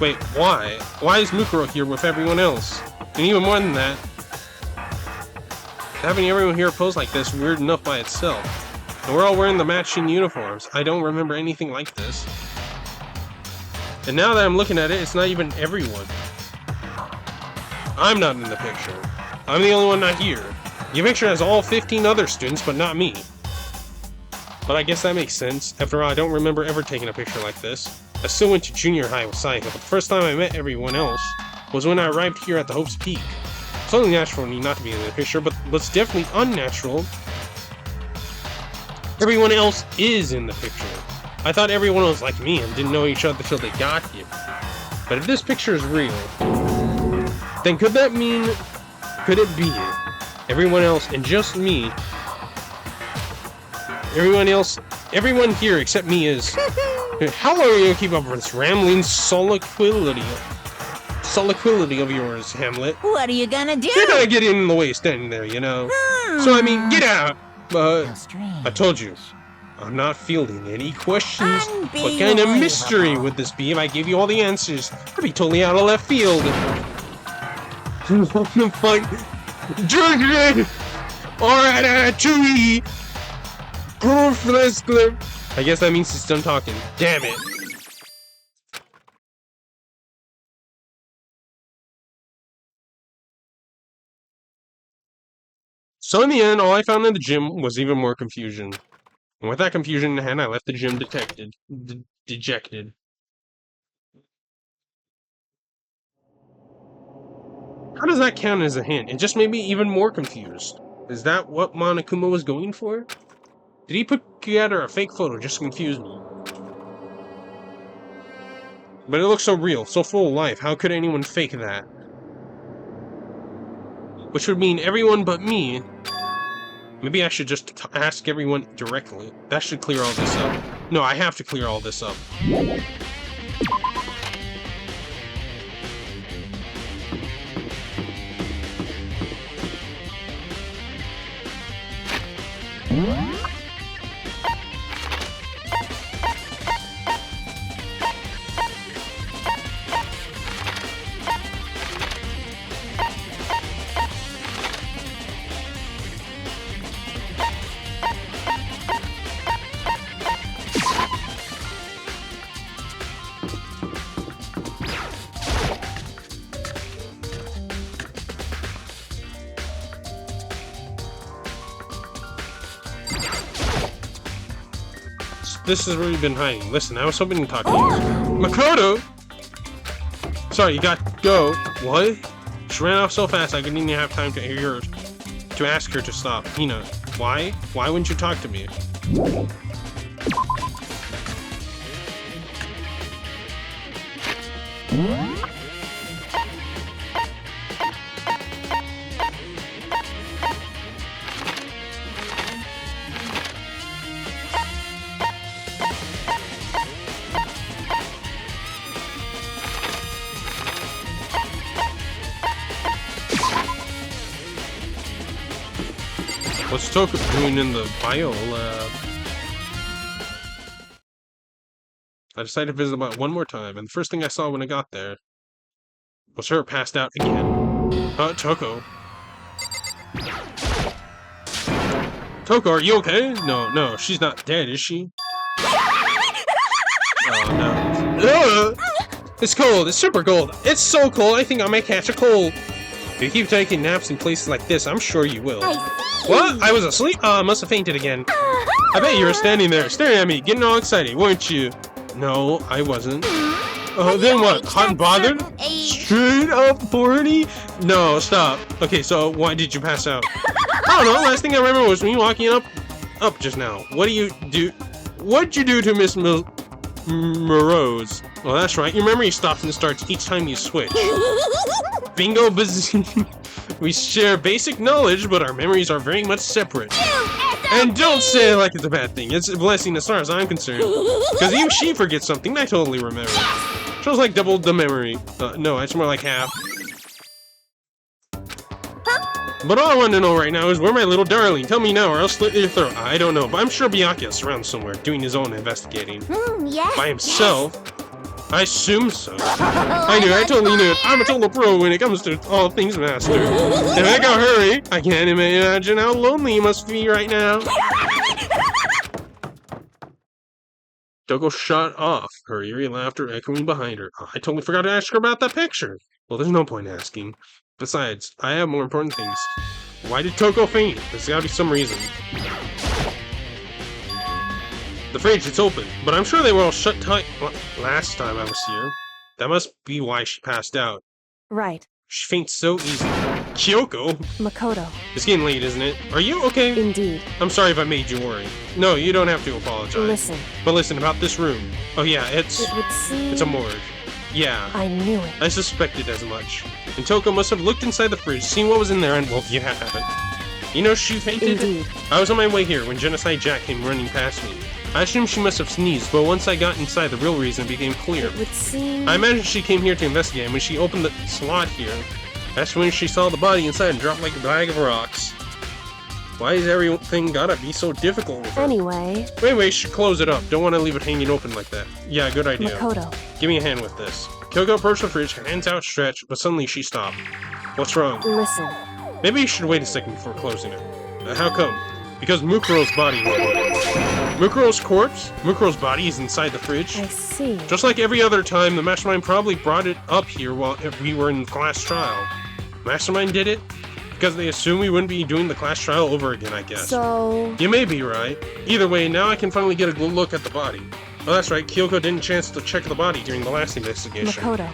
Wait, why? Why is Mukuro here with everyone else? And even more than that, having everyone here pose like this is weird enough by itself. And we're all wearing the matching uniforms. I don't remember anything like this. And now that I'm looking at it, it's not even everyone. I'm not in the picture. I'm the only one not here. The picture has all 15 other students, but not me. But I guess that makes sense. After all, I don't remember ever taking a picture like this. I still went to junior high with Saika, but the first time I met everyone else was when I arrived here at the Hope's Peak. It's only natural for me not to be in the picture, but it's definitely unnatural. Everyone else is in the picture. I thought everyone was like me and didn't know each other till they got here. But if this picture is real, then could that mean... Could it be everyone else and just me? Everyone here except me is... How long are you gonna keep up with this rambling soliloquy of yours, Hamlet? What are you gonna do? You're not getting in the way standing there, you know? So, I mean, get out! But I told you, I'm not fielding any questions. What kind of mystery would this be if I gave you all the answers? I'd be totally out of left field. What the fuck? Judgment! Alright, Chewie! I guess that means he's done talking. Damn it. So in the end, all I found in the gym was even more confusion. And with that confusion in hand, I left the gym dejected. How does that count as a hint? It just made me even more confused. Is that what Monokuma was going for? Did he put together a fake photo just to confuse me? But it looks so real, so full of life. How could anyone fake that? Which would mean everyone but me. Maybe I should just ask everyone directly. That should clear all this up. No, I have to clear all this up. This is where you've been hiding. Listen, I was hoping to talk to you. Makoto! Sorry, you got to go. What? She ran off so fast I didn't even have time to hear her, to ask her to stop. Hina, why? Why wouldn't you talk to me? What's Toko doing in the bio lab? I decided to visit about one more time, and the first thing I saw when I got there was her passed out again. Toko. Toko, are you okay? No, she's not dead, is she? Oh, no. It's cold, it's super cold. It's so cold, I think I might catch a cold. If you keep taking naps in places like this, I'm sure you will. What? I was asleep? I must have fainted again. I bet you were standing there, staring at me, getting all excited, weren't you? No, I wasn't. Oh, then what? Hot and bothered? Straight up horny? No, stop. Okay, so why did you pass out? I don't know, last thing I remember was me walking up just now. What'd you do to Miss Morose? Well, that's right, your memory stops and starts each time you switch. Bingo bazing. We share basic knowledge, but our memories are very much separate. And don't say it like it's a bad thing. It's a blessing as far as I'm concerned. Because even she forgets something, I totally remember. Shows like double the memory. No, it's more like half. But all I want to know right now is where my little darling. Tell me now or I'll slit your throat. I don't know, but I'm sure Byakuya's around somewhere, doing his own investigating. Yes. By himself? I assume so. I knew, I totally knew it. I'm a total pro when it comes to all things master. And I gotta hurry. I can't imagine how lonely you must be right now. Toko shot off, her eerie laughter echoing behind her. I totally forgot to ask her about that picture. Well, there's no point asking. Besides, I have more important things. Why did Toko faint? There's gotta be some reason. The fridge, it's open, but I'm sure they were all shut tight last time I was here. That must be why she passed out. Right. She faints so easily. Kyoko? Makoto. It's getting late, isn't it? Are you okay? Indeed. I'm sorry if I made you worry. No, you don't have to apologize. Listen. But listen, about this room. Oh yeah, It would seem... it's a morgue. Yeah. I knew it. I suspected as much. And Toko must have looked inside the fridge, seen what was in there, and well, you haven't. You know she fainted? Indeed. I was on my way here when Genocide Jack came running past me. I assumed she must have sneezed, but once I got inside, the real reason became clear. It would seem... I imagine she came here to investigate, and when she opened the slot here, that's when she saw the body inside and dropped like a bag of rocks. Why is everything gotta be so difficult with her? Anyway... Wait, should close it up. Don't want to leave it hanging open like that. Yeah, good idea. Makoto. Give me a hand with this. Kyoko approached the fridge, hands outstretched, but suddenly she stopped. What's wrong? Listen. Maybe you should wait a second before closing it. How come? Because Mukuro's body... Mukuro's corpse? Mukuro's body is inside the fridge? I see. Just like every other time, the Mastermind probably brought it up here while we were in the class trial. Mastermind did it? Because they assumed we wouldn't be doing the class trial over again, I guess. So... You may be right. Either way, now I can finally get a good look at the body. Oh, that's right, Kyoko didn't chance to check the body during the last investigation. Makoto.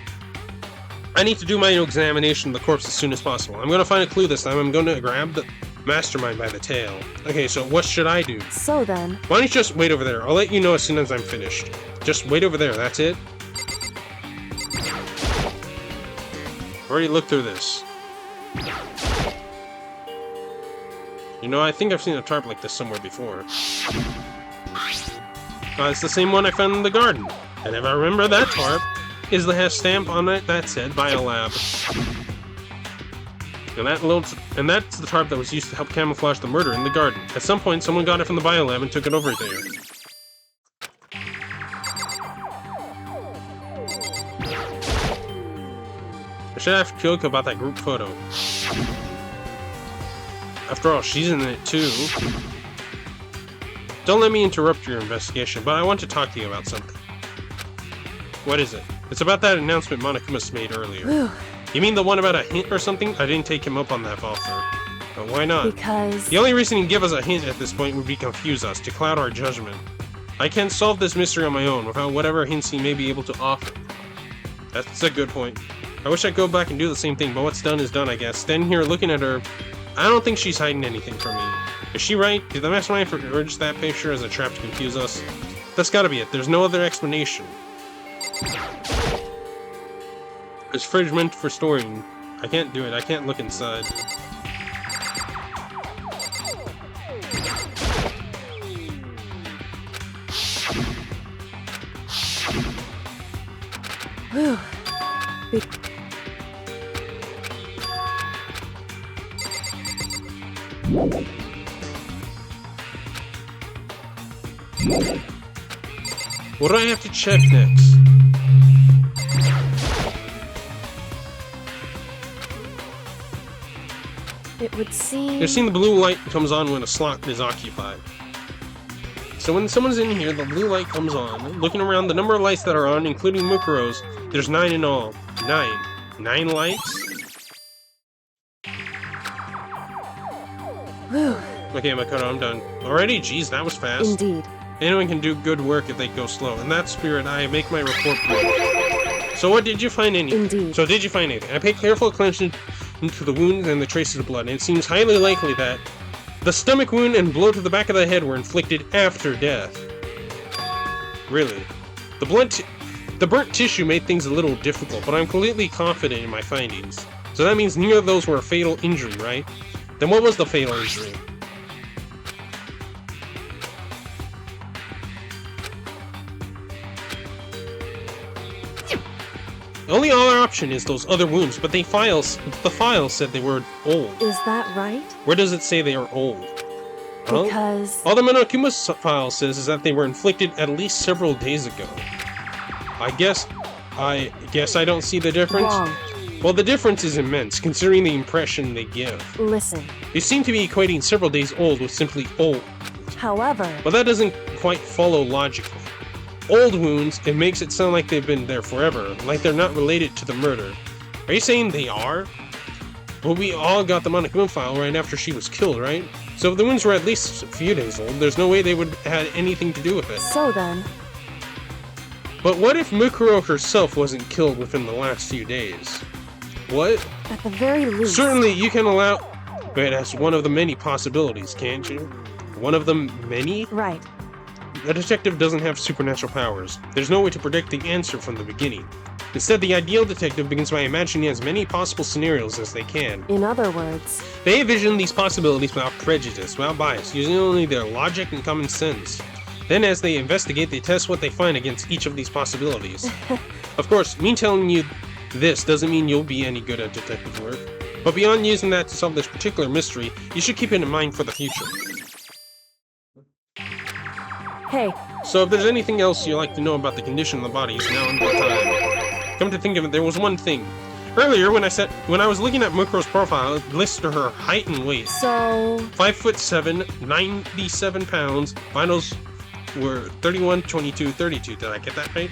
I need to do my examination of the corpse as soon as possible. I'm gonna find a clue this time. I'm gonna grab the Mastermind by the tail. Okay, so what should I do? So then... Why don't you just wait over there? I'll let you know as soon as I'm finished. Just wait over there, that's it? Already looked through this. You know, I think I've seen a tarp like this somewhere before. It's the same one I found in the garden. And if I remember, that tarp is the has stamp on it that said Biolab. And that's the tarp that was used to help camouflage the murder in the garden. At some point, someone got it from the Biolab and took it over there. I should ask Kyoko about that group photo. After all, she's in it too. Don't let me interrupt your investigation, but I want to talk to you about something. What is it? It's about that announcement Monokuma made earlier. Whew. You mean the one about a hint or something? I didn't take him up on that offer. But why not? Because... The only reason he'd give us a hint at this point would be confuse us, to cloud our judgment. I can't solve this mystery on my own without whatever hints he may be able to offer. That's a good point. I wish I'd go back and do the same thing, but what's done is done, I guess. Standing here looking at her, I don't think she's hiding anything from me. Is she right? Did the Mastermind urge that picture as a trap to confuse us? That's gotta be it. There's no other explanation. This fridge meant for storing. I can't do it. I can't look inside. Whew. What do I have to check next? It would seem... You're seeing the blue light comes on when a slot is occupied. So when someone's in here, the blue light comes on. Looking around, the number of lights that are on, including Mukuro's, there's 9 in all. 9. 9 lights? Whew. Okay, Makoto, I'm done. Already? Jeez, that was fast. Indeed. Anyone can do good work if they go slow. In that spirit, I make my report brief. So what, did you find anything? Indeed. So did you find anything? I paid careful attention to the wounds and the traces of blood, and it seems highly likely that the stomach wound and blow to the back of the head were inflicted after death. Really? The burnt tissue made things a little difficult, but I'm completely confident in my findings. So that means neither of those were a fatal injury, right? Then what was the fatal injury? only other option is those other wounds, but the file said they were old. Is that right? Where does it say they are old? Well, Because... all the Monokuma's file says is that they were inflicted at least several days ago. I guess I don't see the difference. Wrong. Well, the difference is immense, considering the impression they give. Listen. They seem to be equating several days old with simply old. However... But that doesn't quite follow logically. Old wounds, it makes it sound like they've been there forever, like they're not related to the murder. Are you saying they are? Well, we all got the Monokuma file right after she was killed, right? So if the wounds were at least a few days old, there's no way they would have had anything to do with it. So then... But what if Mukuro herself wasn't killed within the last few days? What? At the very least... Certainly, you can allow... Wait, that's one of the many possibilities, can't you? One of the many? Right. A detective doesn't have supernatural powers. There's no way to predict the answer from the beginning. Instead, the ideal detective begins by imagining as many possible scenarios as they can. In other words... They envision these possibilities without prejudice, without bias, using only their logic and common sense. Then as they investigate, they test what they find against each of these possibilities. Of course, me telling you this doesn't mean you'll be any good at detective work. But beyond using that to solve this particular mystery, you should keep it in mind for the future. Hey, So if there's anything else you'd like to know about the condition of the bodies, now is the time. Come to think of it, there was one thing. Earlier, when I was looking at Mukuro's profile, it listed her height and weight. so... 5'7", 97 pounds. Vitals were 31, 22, 32. Did I get that right?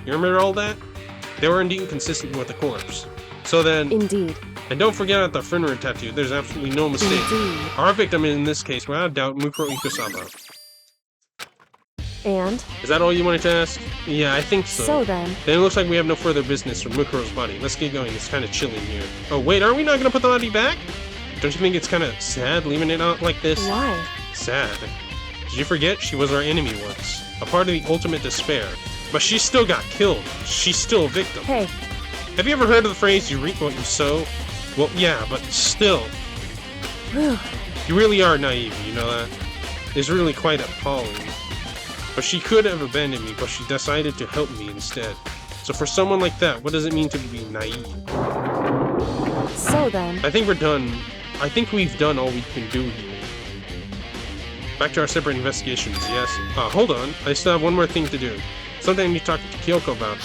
You remember all that? They were indeed consistent with the corpse. So then, Indeed. and don't forget about the Fenrir tattoo. There's absolutely no mistake. Indeed. Our victim in this case, without doubt, Mukuro Ikusawa. And? Is that all you wanted to ask? Yeah, I think so. So then... Then it looks like we have no further business with Mukuro's body. Let's get going. It's kind of chilly in here. Oh, wait, are we not going to put the body back? Don't you think it's kind of sad leaving it out like this? Why? Sad. Did you forget? She was our enemy once. A part of the ultimate despair. But she still got killed. She's still a victim. Hey, Have you ever heard of the phrase, you reap what you sow? Well, yeah, but still. whew. You really are naive, you know that? It's really quite appalling. But she could have abandoned me, but she decided to help me instead. So for someone like that, what does it mean to be naive? So then... I think we're done. I think we've done all we can do here. Back to our separate investigations, yes? Hold on. I still have one more thing to do. Something I need to talk to Kyoko about.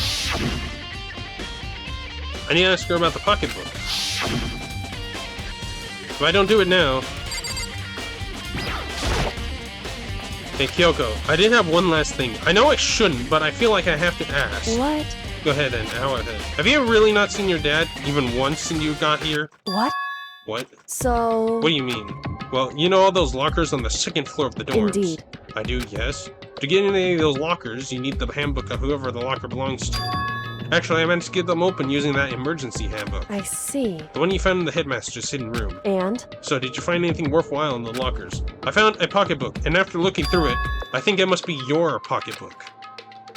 I need to ask her about the pocketbook. If I don't do it now... Hey, Kyoko, I did have one last thing. I know I shouldn't, but I feel like I have to ask. What? Go ahead then, go ahead. Have you really not seen your dad even once since you got here? What? What? So... What do you mean? Well, you know all those lockers on the second floor of the dorms? Indeed. I do, yes. To get into any of those lockers, you need the handbook of whoever the locker belongs to. Actually, I managed to get them open using that emergency handbook. I see. The one you found in the headmaster's hidden room. And? So, did you find anything worthwhile in the lockers? I found a pocketbook, and after looking through it, I think it must be your pocketbook.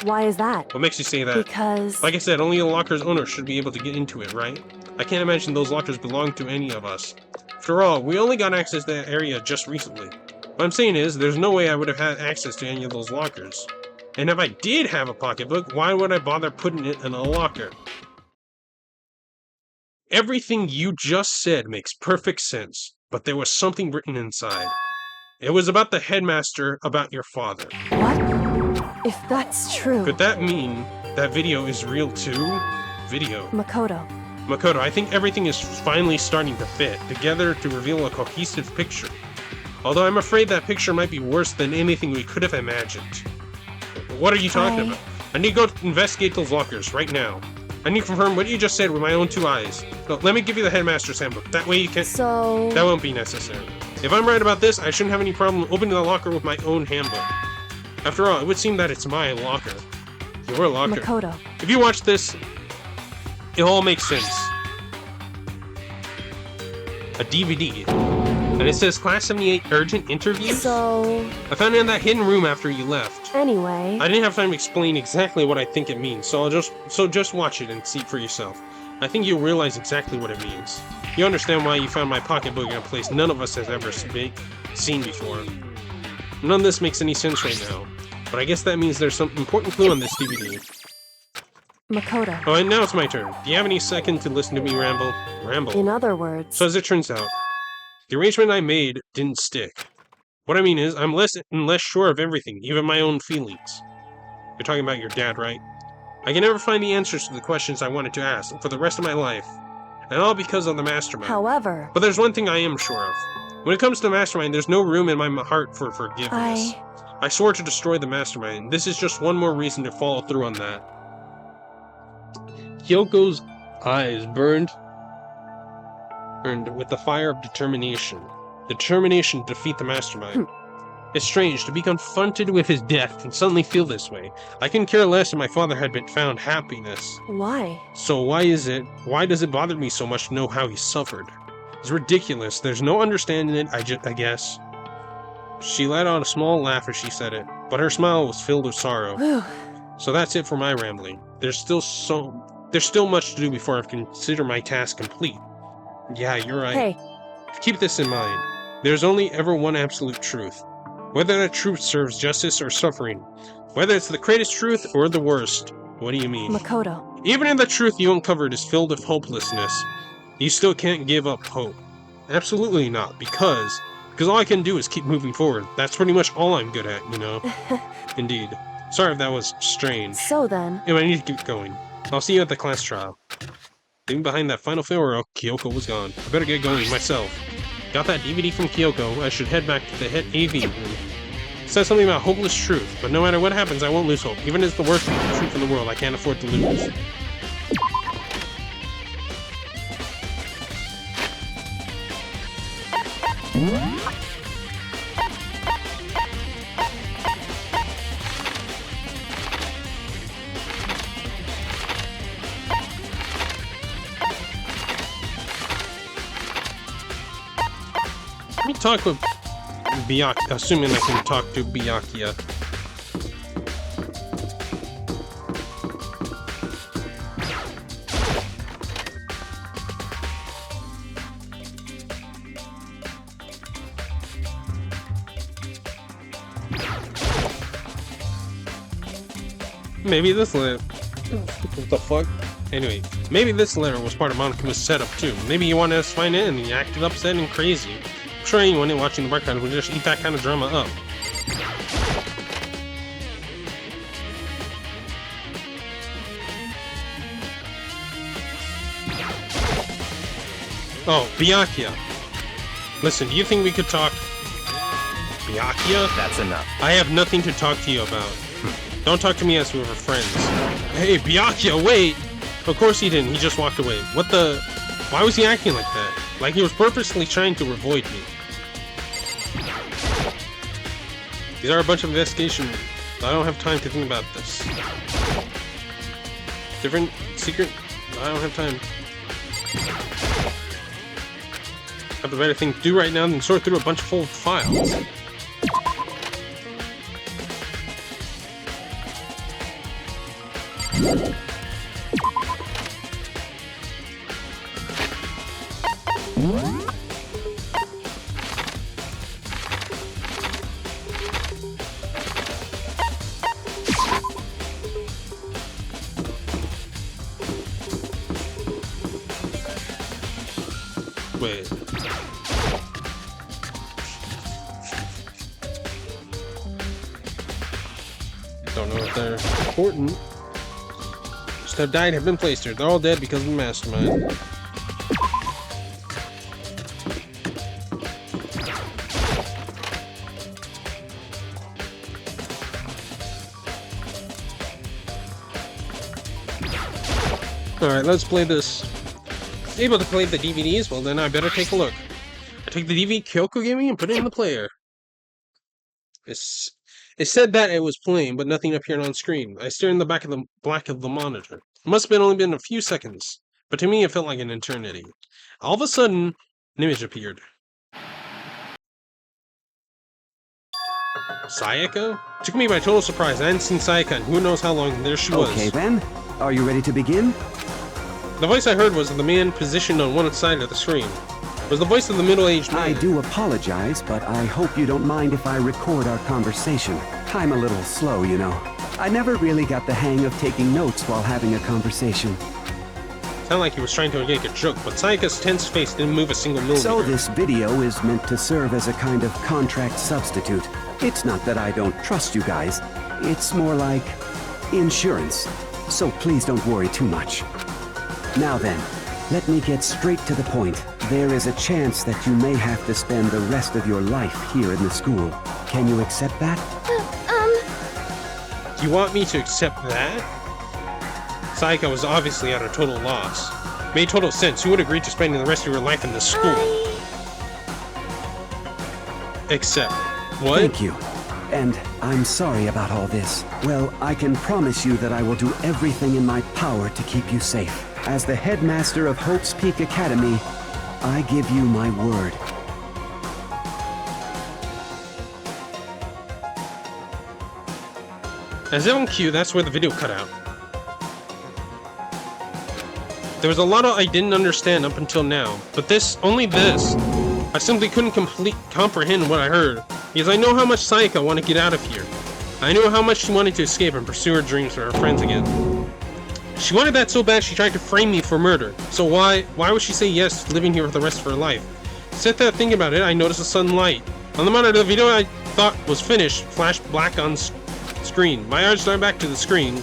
Why is that? What makes you say that? Because... Like I said, only the locker's owner should be able to get into it, right? I can't imagine those lockers belong to any of us. After all, we only got access to that area just recently. What I'm saying is, there's no way I would have had access to any of those lockers. And if I did have a pocketbook, why would I bother putting it in a locker? Everything you just said makes perfect sense, but there was something written inside. It was about the headmaster, about your father. What? If that's true... Could that mean that video is real too? Video. Makoto. Makoto, I think everything is finally starting to fit together to reveal a cohesive picture. Although I'm afraid that picture might be worse than anything we could have imagined. What are you talking about? I need to go investigate those lockers right now. I need to confirm what you just said with my own two eyes. No, let me give you the headmaster's handbook. That way you can... So... That won't be necessary. If I'm right about this, I shouldn't have any problem opening the locker with my own handbook. After all, it would seem that it's my locker. Your locker. Makoto. If you watch this, it all makes sense. A DVD. And it says Class 78 Urgent Interviews? So... I found it in that hidden room after you left. Anyway... I didn't have time to explain exactly what I think it means, so just watch it and see for yourself. I think you'll realize exactly what it means. You understand why you found my pocketbook in a place none of us has ever seen before. None of this makes any sense right now, but I guess that means there's some important clue on this DVD. Makoto. Oh, and now it's my turn. Do you have any second to listen to me ramble? Ramble. In other words, So as it turns out, the arrangement I made didn't stick. What I mean is, I'm less and less sure of everything, even my own feelings. You're talking about your dad, right? I can never find the answers to the questions I wanted to ask for the rest of my life. And all because of the Mastermind. however, But there's one thing I am sure of. When it comes to the Mastermind, there's no room in my heart for forgiveness. I swore to destroy the Mastermind. This is just one more reason to follow through on that. Kyoko's eyes burned with the fire of determination. Determination to defeat the Mastermind. It's strange to be confronted with his death and suddenly feel this way. I couldn't care less if my father had been found happiness. why? So why does it bother me so much to know how he suffered? It's ridiculous. There's no understanding it, I guess. She let out a small laugh as she said it, but her smile was filled with sorrow. Whew. So that's it for my rambling. There's still much to do before I consider my task complete. Yeah, you're right. Hey, Keep this in mind. There's only ever one absolute truth. Whether that truth serves justice or suffering. Whether it's the greatest truth or the worst. What do you mean? Makoto. Even if the truth you uncovered is filled with hopelessness, you still can't give up hope. Absolutely not, because all I can do is keep moving forward. That's pretty much all I'm good at, you know? Indeed. Sorry if that was strange. So then, Anyway, I need to keep going. I'll see you at the class trial. Leaving behind that final farewell, Kyoko was gone. I better get going myself. Got that DVD from Kyoko. I should head back to the head AV room. It says something about hopeless truth, but no matter what happens, I won't lose hope. Even if it's the worst truth in the world, I can't afford to lose. Let me talk with Byakuya, assuming I can talk to Byakuya. Maybe this letter... What the fuck? Anyway, maybe this letter was part of Monokuma's setup too. Maybe he wanted us to find it and he acted upset and crazy. I'm sure anyone watching the background would just eat that kind of drama up. Oh, Byakuya. Listen, do you think we could talk? Byakuya? That's enough. I have nothing to talk to you about. Don't talk to me as we were friends. Hey, Byakuya, wait! Of course he didn't, he just walked away. What the... Why was he acting like that? Like he was purposely trying to avoid me. These are a bunch of investigations. I don't have time to think about this. Different... secret... I don't have time. I have a better thing to do right now than sort through a bunch of old files. Wait. Don't know if they're important. Just have died, have been placed here. They're all dead because of the Mastermind. Alright, let's play this. Able to play the DVDs? Well, then I better take a look. I take the DVD Kyoko gave me and put it in the player. It said that it was playing, but nothing appeared on screen. I stared in the back of the monitor. It must have only been a few seconds, but to me it felt like an eternity. All of a sudden, an image appeared. Sayaka? Took me by total surprise. I hadn't seen Sayaka in who knows how long, and there she was. Okay then, are you ready to begin? The voice I heard was of the man positioned on one side of the screen. It was the voice of the middle-aged man. I do apologize, but I hope you don't mind if I record our conversation. I'm a little slow, you know. I never really got the hang of taking notes while having a conversation. Sounded like he was trying to make a joke, but Sayaka's tense face didn't move a single millimeter. So this video is meant to serve as a kind of contract substitute. It's not that I don't trust you guys. It's more like insurance. So please don't worry too much. Now then, let me get straight to the point. There is a chance that you may have to spend the rest of your life here in the school. Can you accept that? You want me to accept that? Sayaka was obviously at a total loss. Made total sense. Who would agree to spending the rest of your life in the school? Except, what? Thank you. And I'm sorry about all this. Well, I can promise you that I will do everything in my power to keep you safe. As the headmaster of Hope's Peak Academy, I give you my word. As on cue, that's where the video cut out. There was a lot I didn't understand up until now, but only this. I simply couldn't comprehend what I heard, because I know how much Sayaka wanted to get out of here. I knew how much she wanted to escape and pursue her dreams for her friends again. She wanted that so bad she tried to frame me for murder. So why would she say yes to living here for the rest of her life? Sit there thinking about it, I noticed a sudden light. On the monitor, the video I thought was finished flashed black on screen. My eyes turned back to the screen.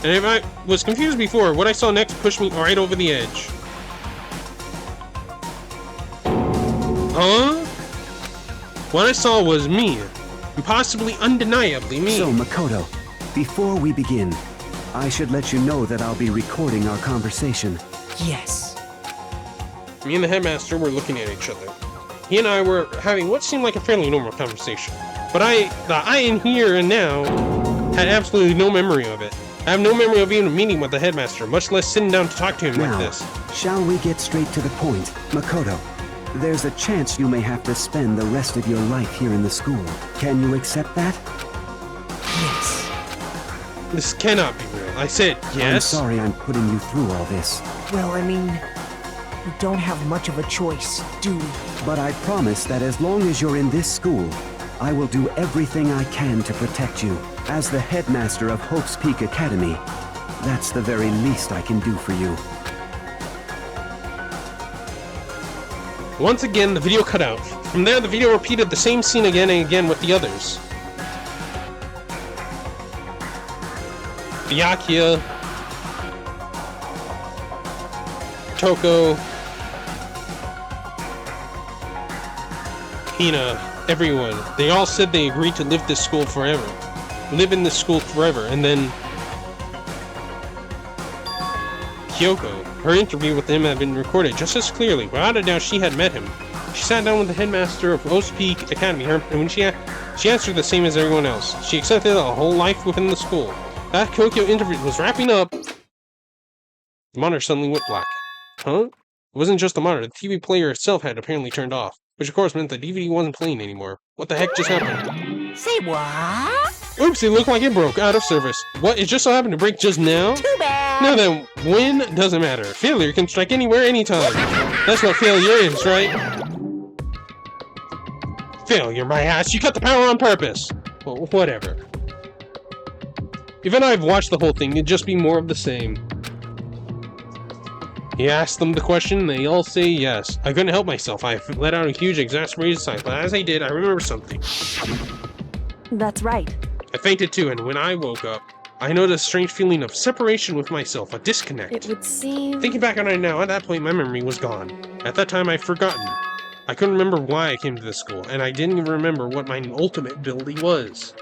And if I was confused before, what I saw next pushed me right over the edge. Huh? What I saw was me. And possibly undeniably me. So, Makoto, before we begin, I should let you know that I'll be recording our conversation. Yes. Me and the headmaster were looking at each other. He and I were having what seemed like a fairly normal conversation. But I in here and now, had absolutely no memory of it. I have no memory of even meeting with the headmaster, much less sitting down to talk to him Now, like this. Shall we get straight to the point? Makoto, there's a chance you may have to spend the rest of your life here in the school. Can you accept that? Yes. This cannot be real. I said yes. I'm sorry I'm putting you through all this. Well, I mean, we don't have much of a choice, do we? But I promise that as long as you're in this school, I will do everything I can to protect you. As the headmaster of Hope's Peak Academy, that's the very least I can do for you. Once again, the video cut out. From there, the video repeated the same scene again and again with the others. Byakuya, Toko, Hina, everyone. They all said they agreed to live in this school forever. And then Kyoko, her interview with him had been recorded just as clearly. Without a doubt, she had met him. She sat down with the headmaster of Hope's Peak Academy, and when she answered the same as everyone else. She accepted a whole life within the school. That Kyoko interview was wrapping up. The monitor suddenly went black. Huh? It wasn't just the monitor. The TV player itself had apparently turned off, which of course meant the DVD wasn't playing anymore. What the heck just happened? Say what? Oops, it looked like it broke out of service. What? It just so happened to break just now? Too bad. Now then, when doesn't matter. Failure can strike anywhere, anytime. That's what failure is, right? Failure, my ass. You cut the power on purpose. Well, whatever. Even I've watched the whole thing, it'd just be more of the same. He asked them the question, and they all say yes. I couldn't help myself. I let out a huge, exasperated sigh, but as I did, I remembered something. That's right. I fainted too, and when I woke up, I noticed a strange feeling of separation with myself, a disconnect. It would seem... Thinking back on it now, at that point my memory was gone. At that time I'd forgotten. I couldn't remember why I came to this school, and I didn't even remember what my ultimate ability was.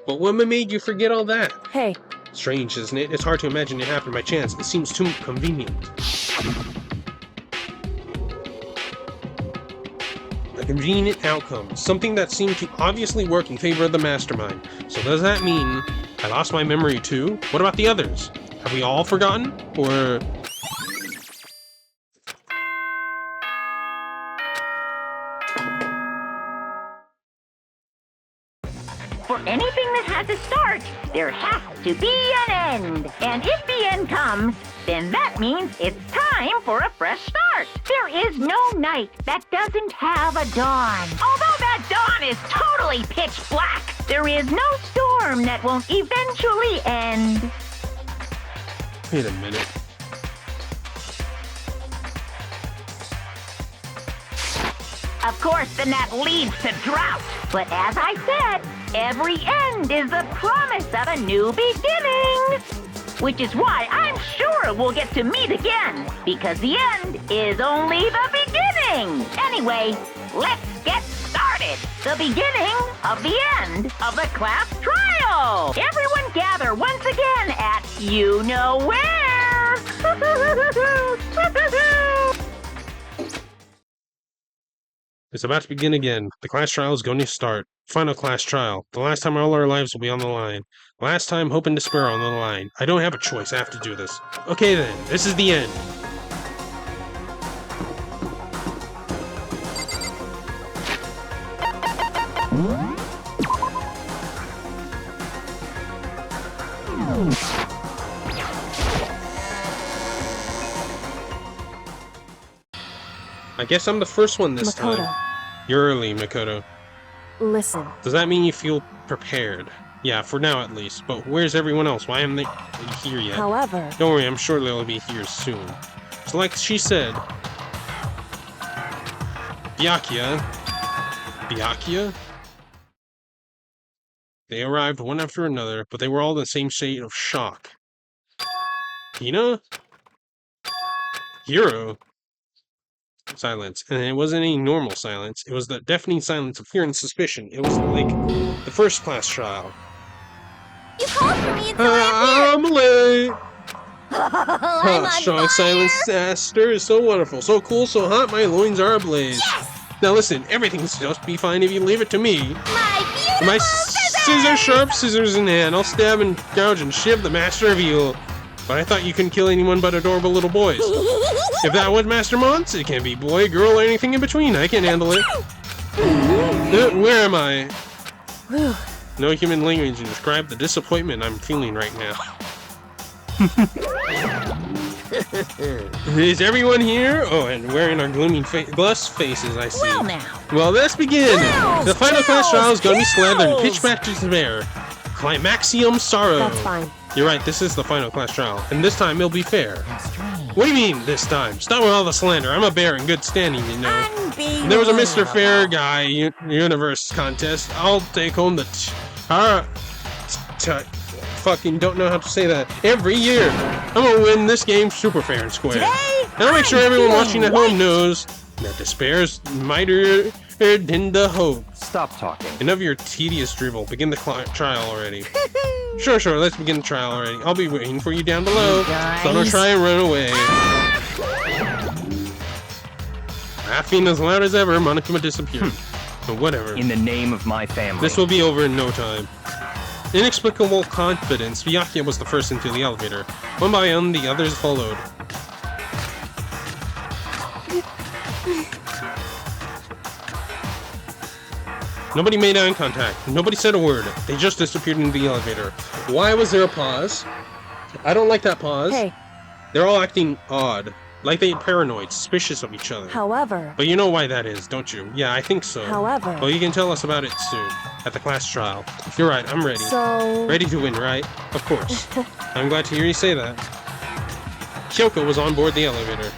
But what made you forget all that? Hey, Strange, isn't it? It's hard to imagine it happened by chance. It seems too convenient. A convenient outcome. Something that seemed to obviously work in favor of the mastermind. So does that mean I lost my memory too? What about the others? Have we all forgotten? Or... For anything that has a start, there has to be an end. And if the end comes, then that means it's time for a fresh start. There is no night that doesn't have a dawn. Although that dawn is totally pitch black. There is no storm that won't eventually end. Wait a minute. Of course, then that leads to drought. But as I said, every end is the promise of a new beginning. Which is why I'm sure we'll get to meet again, because the end is only the beginning. Anyway, let's get started. The beginning of the end of the class trial. Everyone gather once again at you know where. It's about to begin again. The class trial is going to start. Final class trial. The last time all our lives will be on the line. Last time hope and despair on the line. I don't have a choice. I have to do this. Okay then. This is the end. I guess I'm the first one this Makoto. time. You're early, Makoto. Listen, Does that mean you feel prepared? Yeah, for now at least. But where's everyone else? Why haven't they here yet? however, Don't worry, I'm sure they'll be here soon. So like she said... Byakuya? They arrived one after another, but they were all in the same state of shock. Hina? Hiro? Silence. And it wasn't any normal silence. It was the deafening silence of fear and suspicion. It was like the first class trial. You called for me, and so I'm I'm late! here. I'm on Strong fire. silence disaster is so wonderful, so cool, so hot, my loins are ablaze. Yes! Now listen, everything's just be fine if you leave it to me. My beautiful My sharp scissors in hand, I'll stab and gouge and shiv the master of evil. But I thought you couldn't kill anyone but adorable little boys. If that was Master Mons, it can be boy, girl, or anything in between. I can handle it. Where am I? whew, No human language to describe the disappointment I'm feeling right now. Is everyone here? Oh, and wearing our gloomy glass faces, I see. Well now. Well, let's begin. Kills, The final class trial is going to be slathered kills. pitch back to despair. Climaxium sorrow. that's fine. You're right, this is the final class trial, and this time it'll be fair. What do you mean, this time? Stop with all the slander. I'm a bear in good standing, you know. There was a Mr. Fair Guy Universe contest. I'll take home the fucking don't know how to say that. Every year, I'm gonna win this game super fair and square. And I'll make sure everyone watching at home knows that despair's mightier than the hope. Stop talking. Enough of your tedious dribble. Begin the trial already. Sure, let's begin the trial already. I'll be waiting for you down below. So don't try and run away. Laughing as loud as ever, Monokuma disappeared. But whatever. In the name of my family. This will be over in no time. Inexplicable confidence, Byakuya was the first into the elevator. One by one, the others followed. Nobody made eye contact. Nobody said a word. They just disappeared into the elevator. Why was there a pause? I don't like that pause. Hey, They're all acting odd. Like they're paranoid, suspicious of each other. however, But you know why that is, don't you? Yeah, I think so. however, Well, you can tell us about it soon, at the class trial. You're right, I'm ready. so... Ready to win, right? Of course. I'm glad to hear you say that. Kyoko was on board the elevator.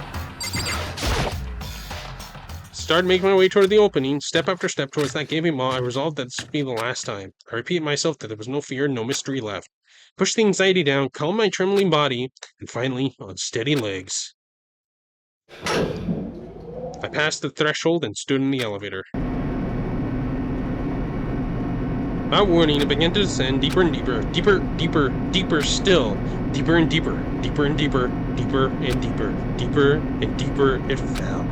Started making my way toward the opening, step after step towards that gaping maw. I resolved that this would be the last time. I repeated myself that there was no fear, no mystery left. Pushed the anxiety down, calmed my trembling body, and finally, on steady legs. I passed the threshold and stood in the elevator. Without warning, it began to descend deeper and deeper, deeper still, deeper and deeper, deeper and deeper, deeper and deeper, deeper and deeper it fell.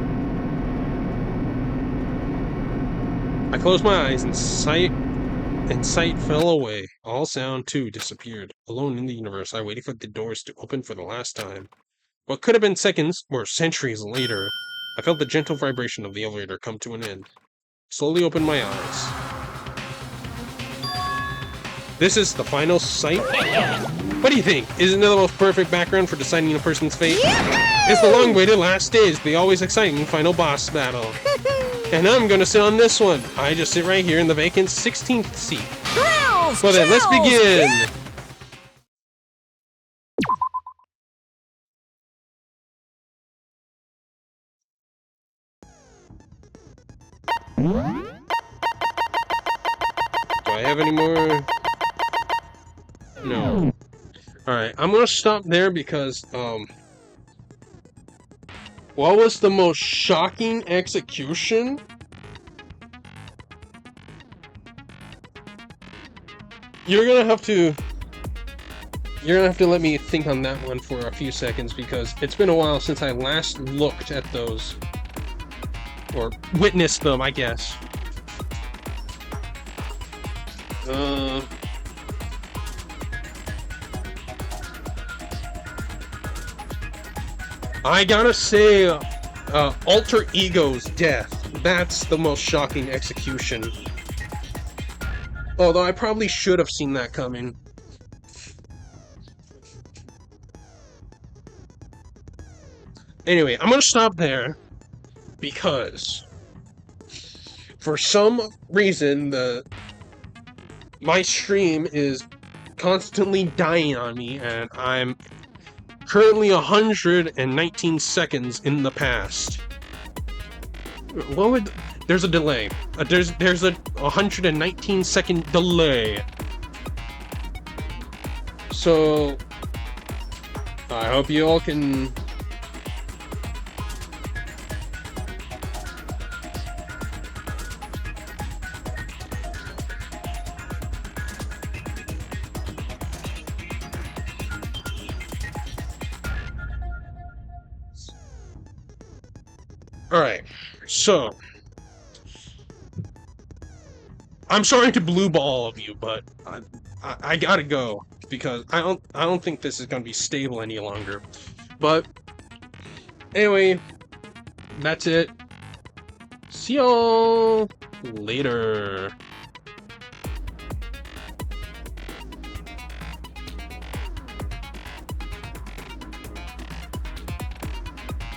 I closed my eyes and sight fell away. All sound, too, disappeared. Alone in the universe, I waited for the doors to open for the last time. What could have been seconds, or centuries later, I felt the gentle vibration of the elevator come to an end. Slowly opened my eyes. This is the final sight? What do you think? Isn't it the most perfect background for deciding a person's fate? It's the long-awaited last stage, the always exciting final boss battle. And I'm gonna sit on this one. I just sit right here in the vacant 16th seat. Thrills! Well then, let's chills, begin! Do I have any more? No. Alright, I'm gonna stop there because, what was the most shocking execution? You're gonna have to let me think on that one for a few seconds because it's been a while since I last looked at those. Or witnessed them, I guess. I gotta say, Alter Ego's death. That's the most shocking execution. Although I probably should have seen that coming. Anyway, I'm gonna stop there because for some reason my stream is constantly dying on me and I'm currently 119 seconds in the past. What would... There's a delay. There's a 119 second delay. So I hope you all can... Alright, so I'm sorry to blue ball all of you, but I gotta go because I don't think this is gonna be stable any longer. But anyway, that's it. See y'all later.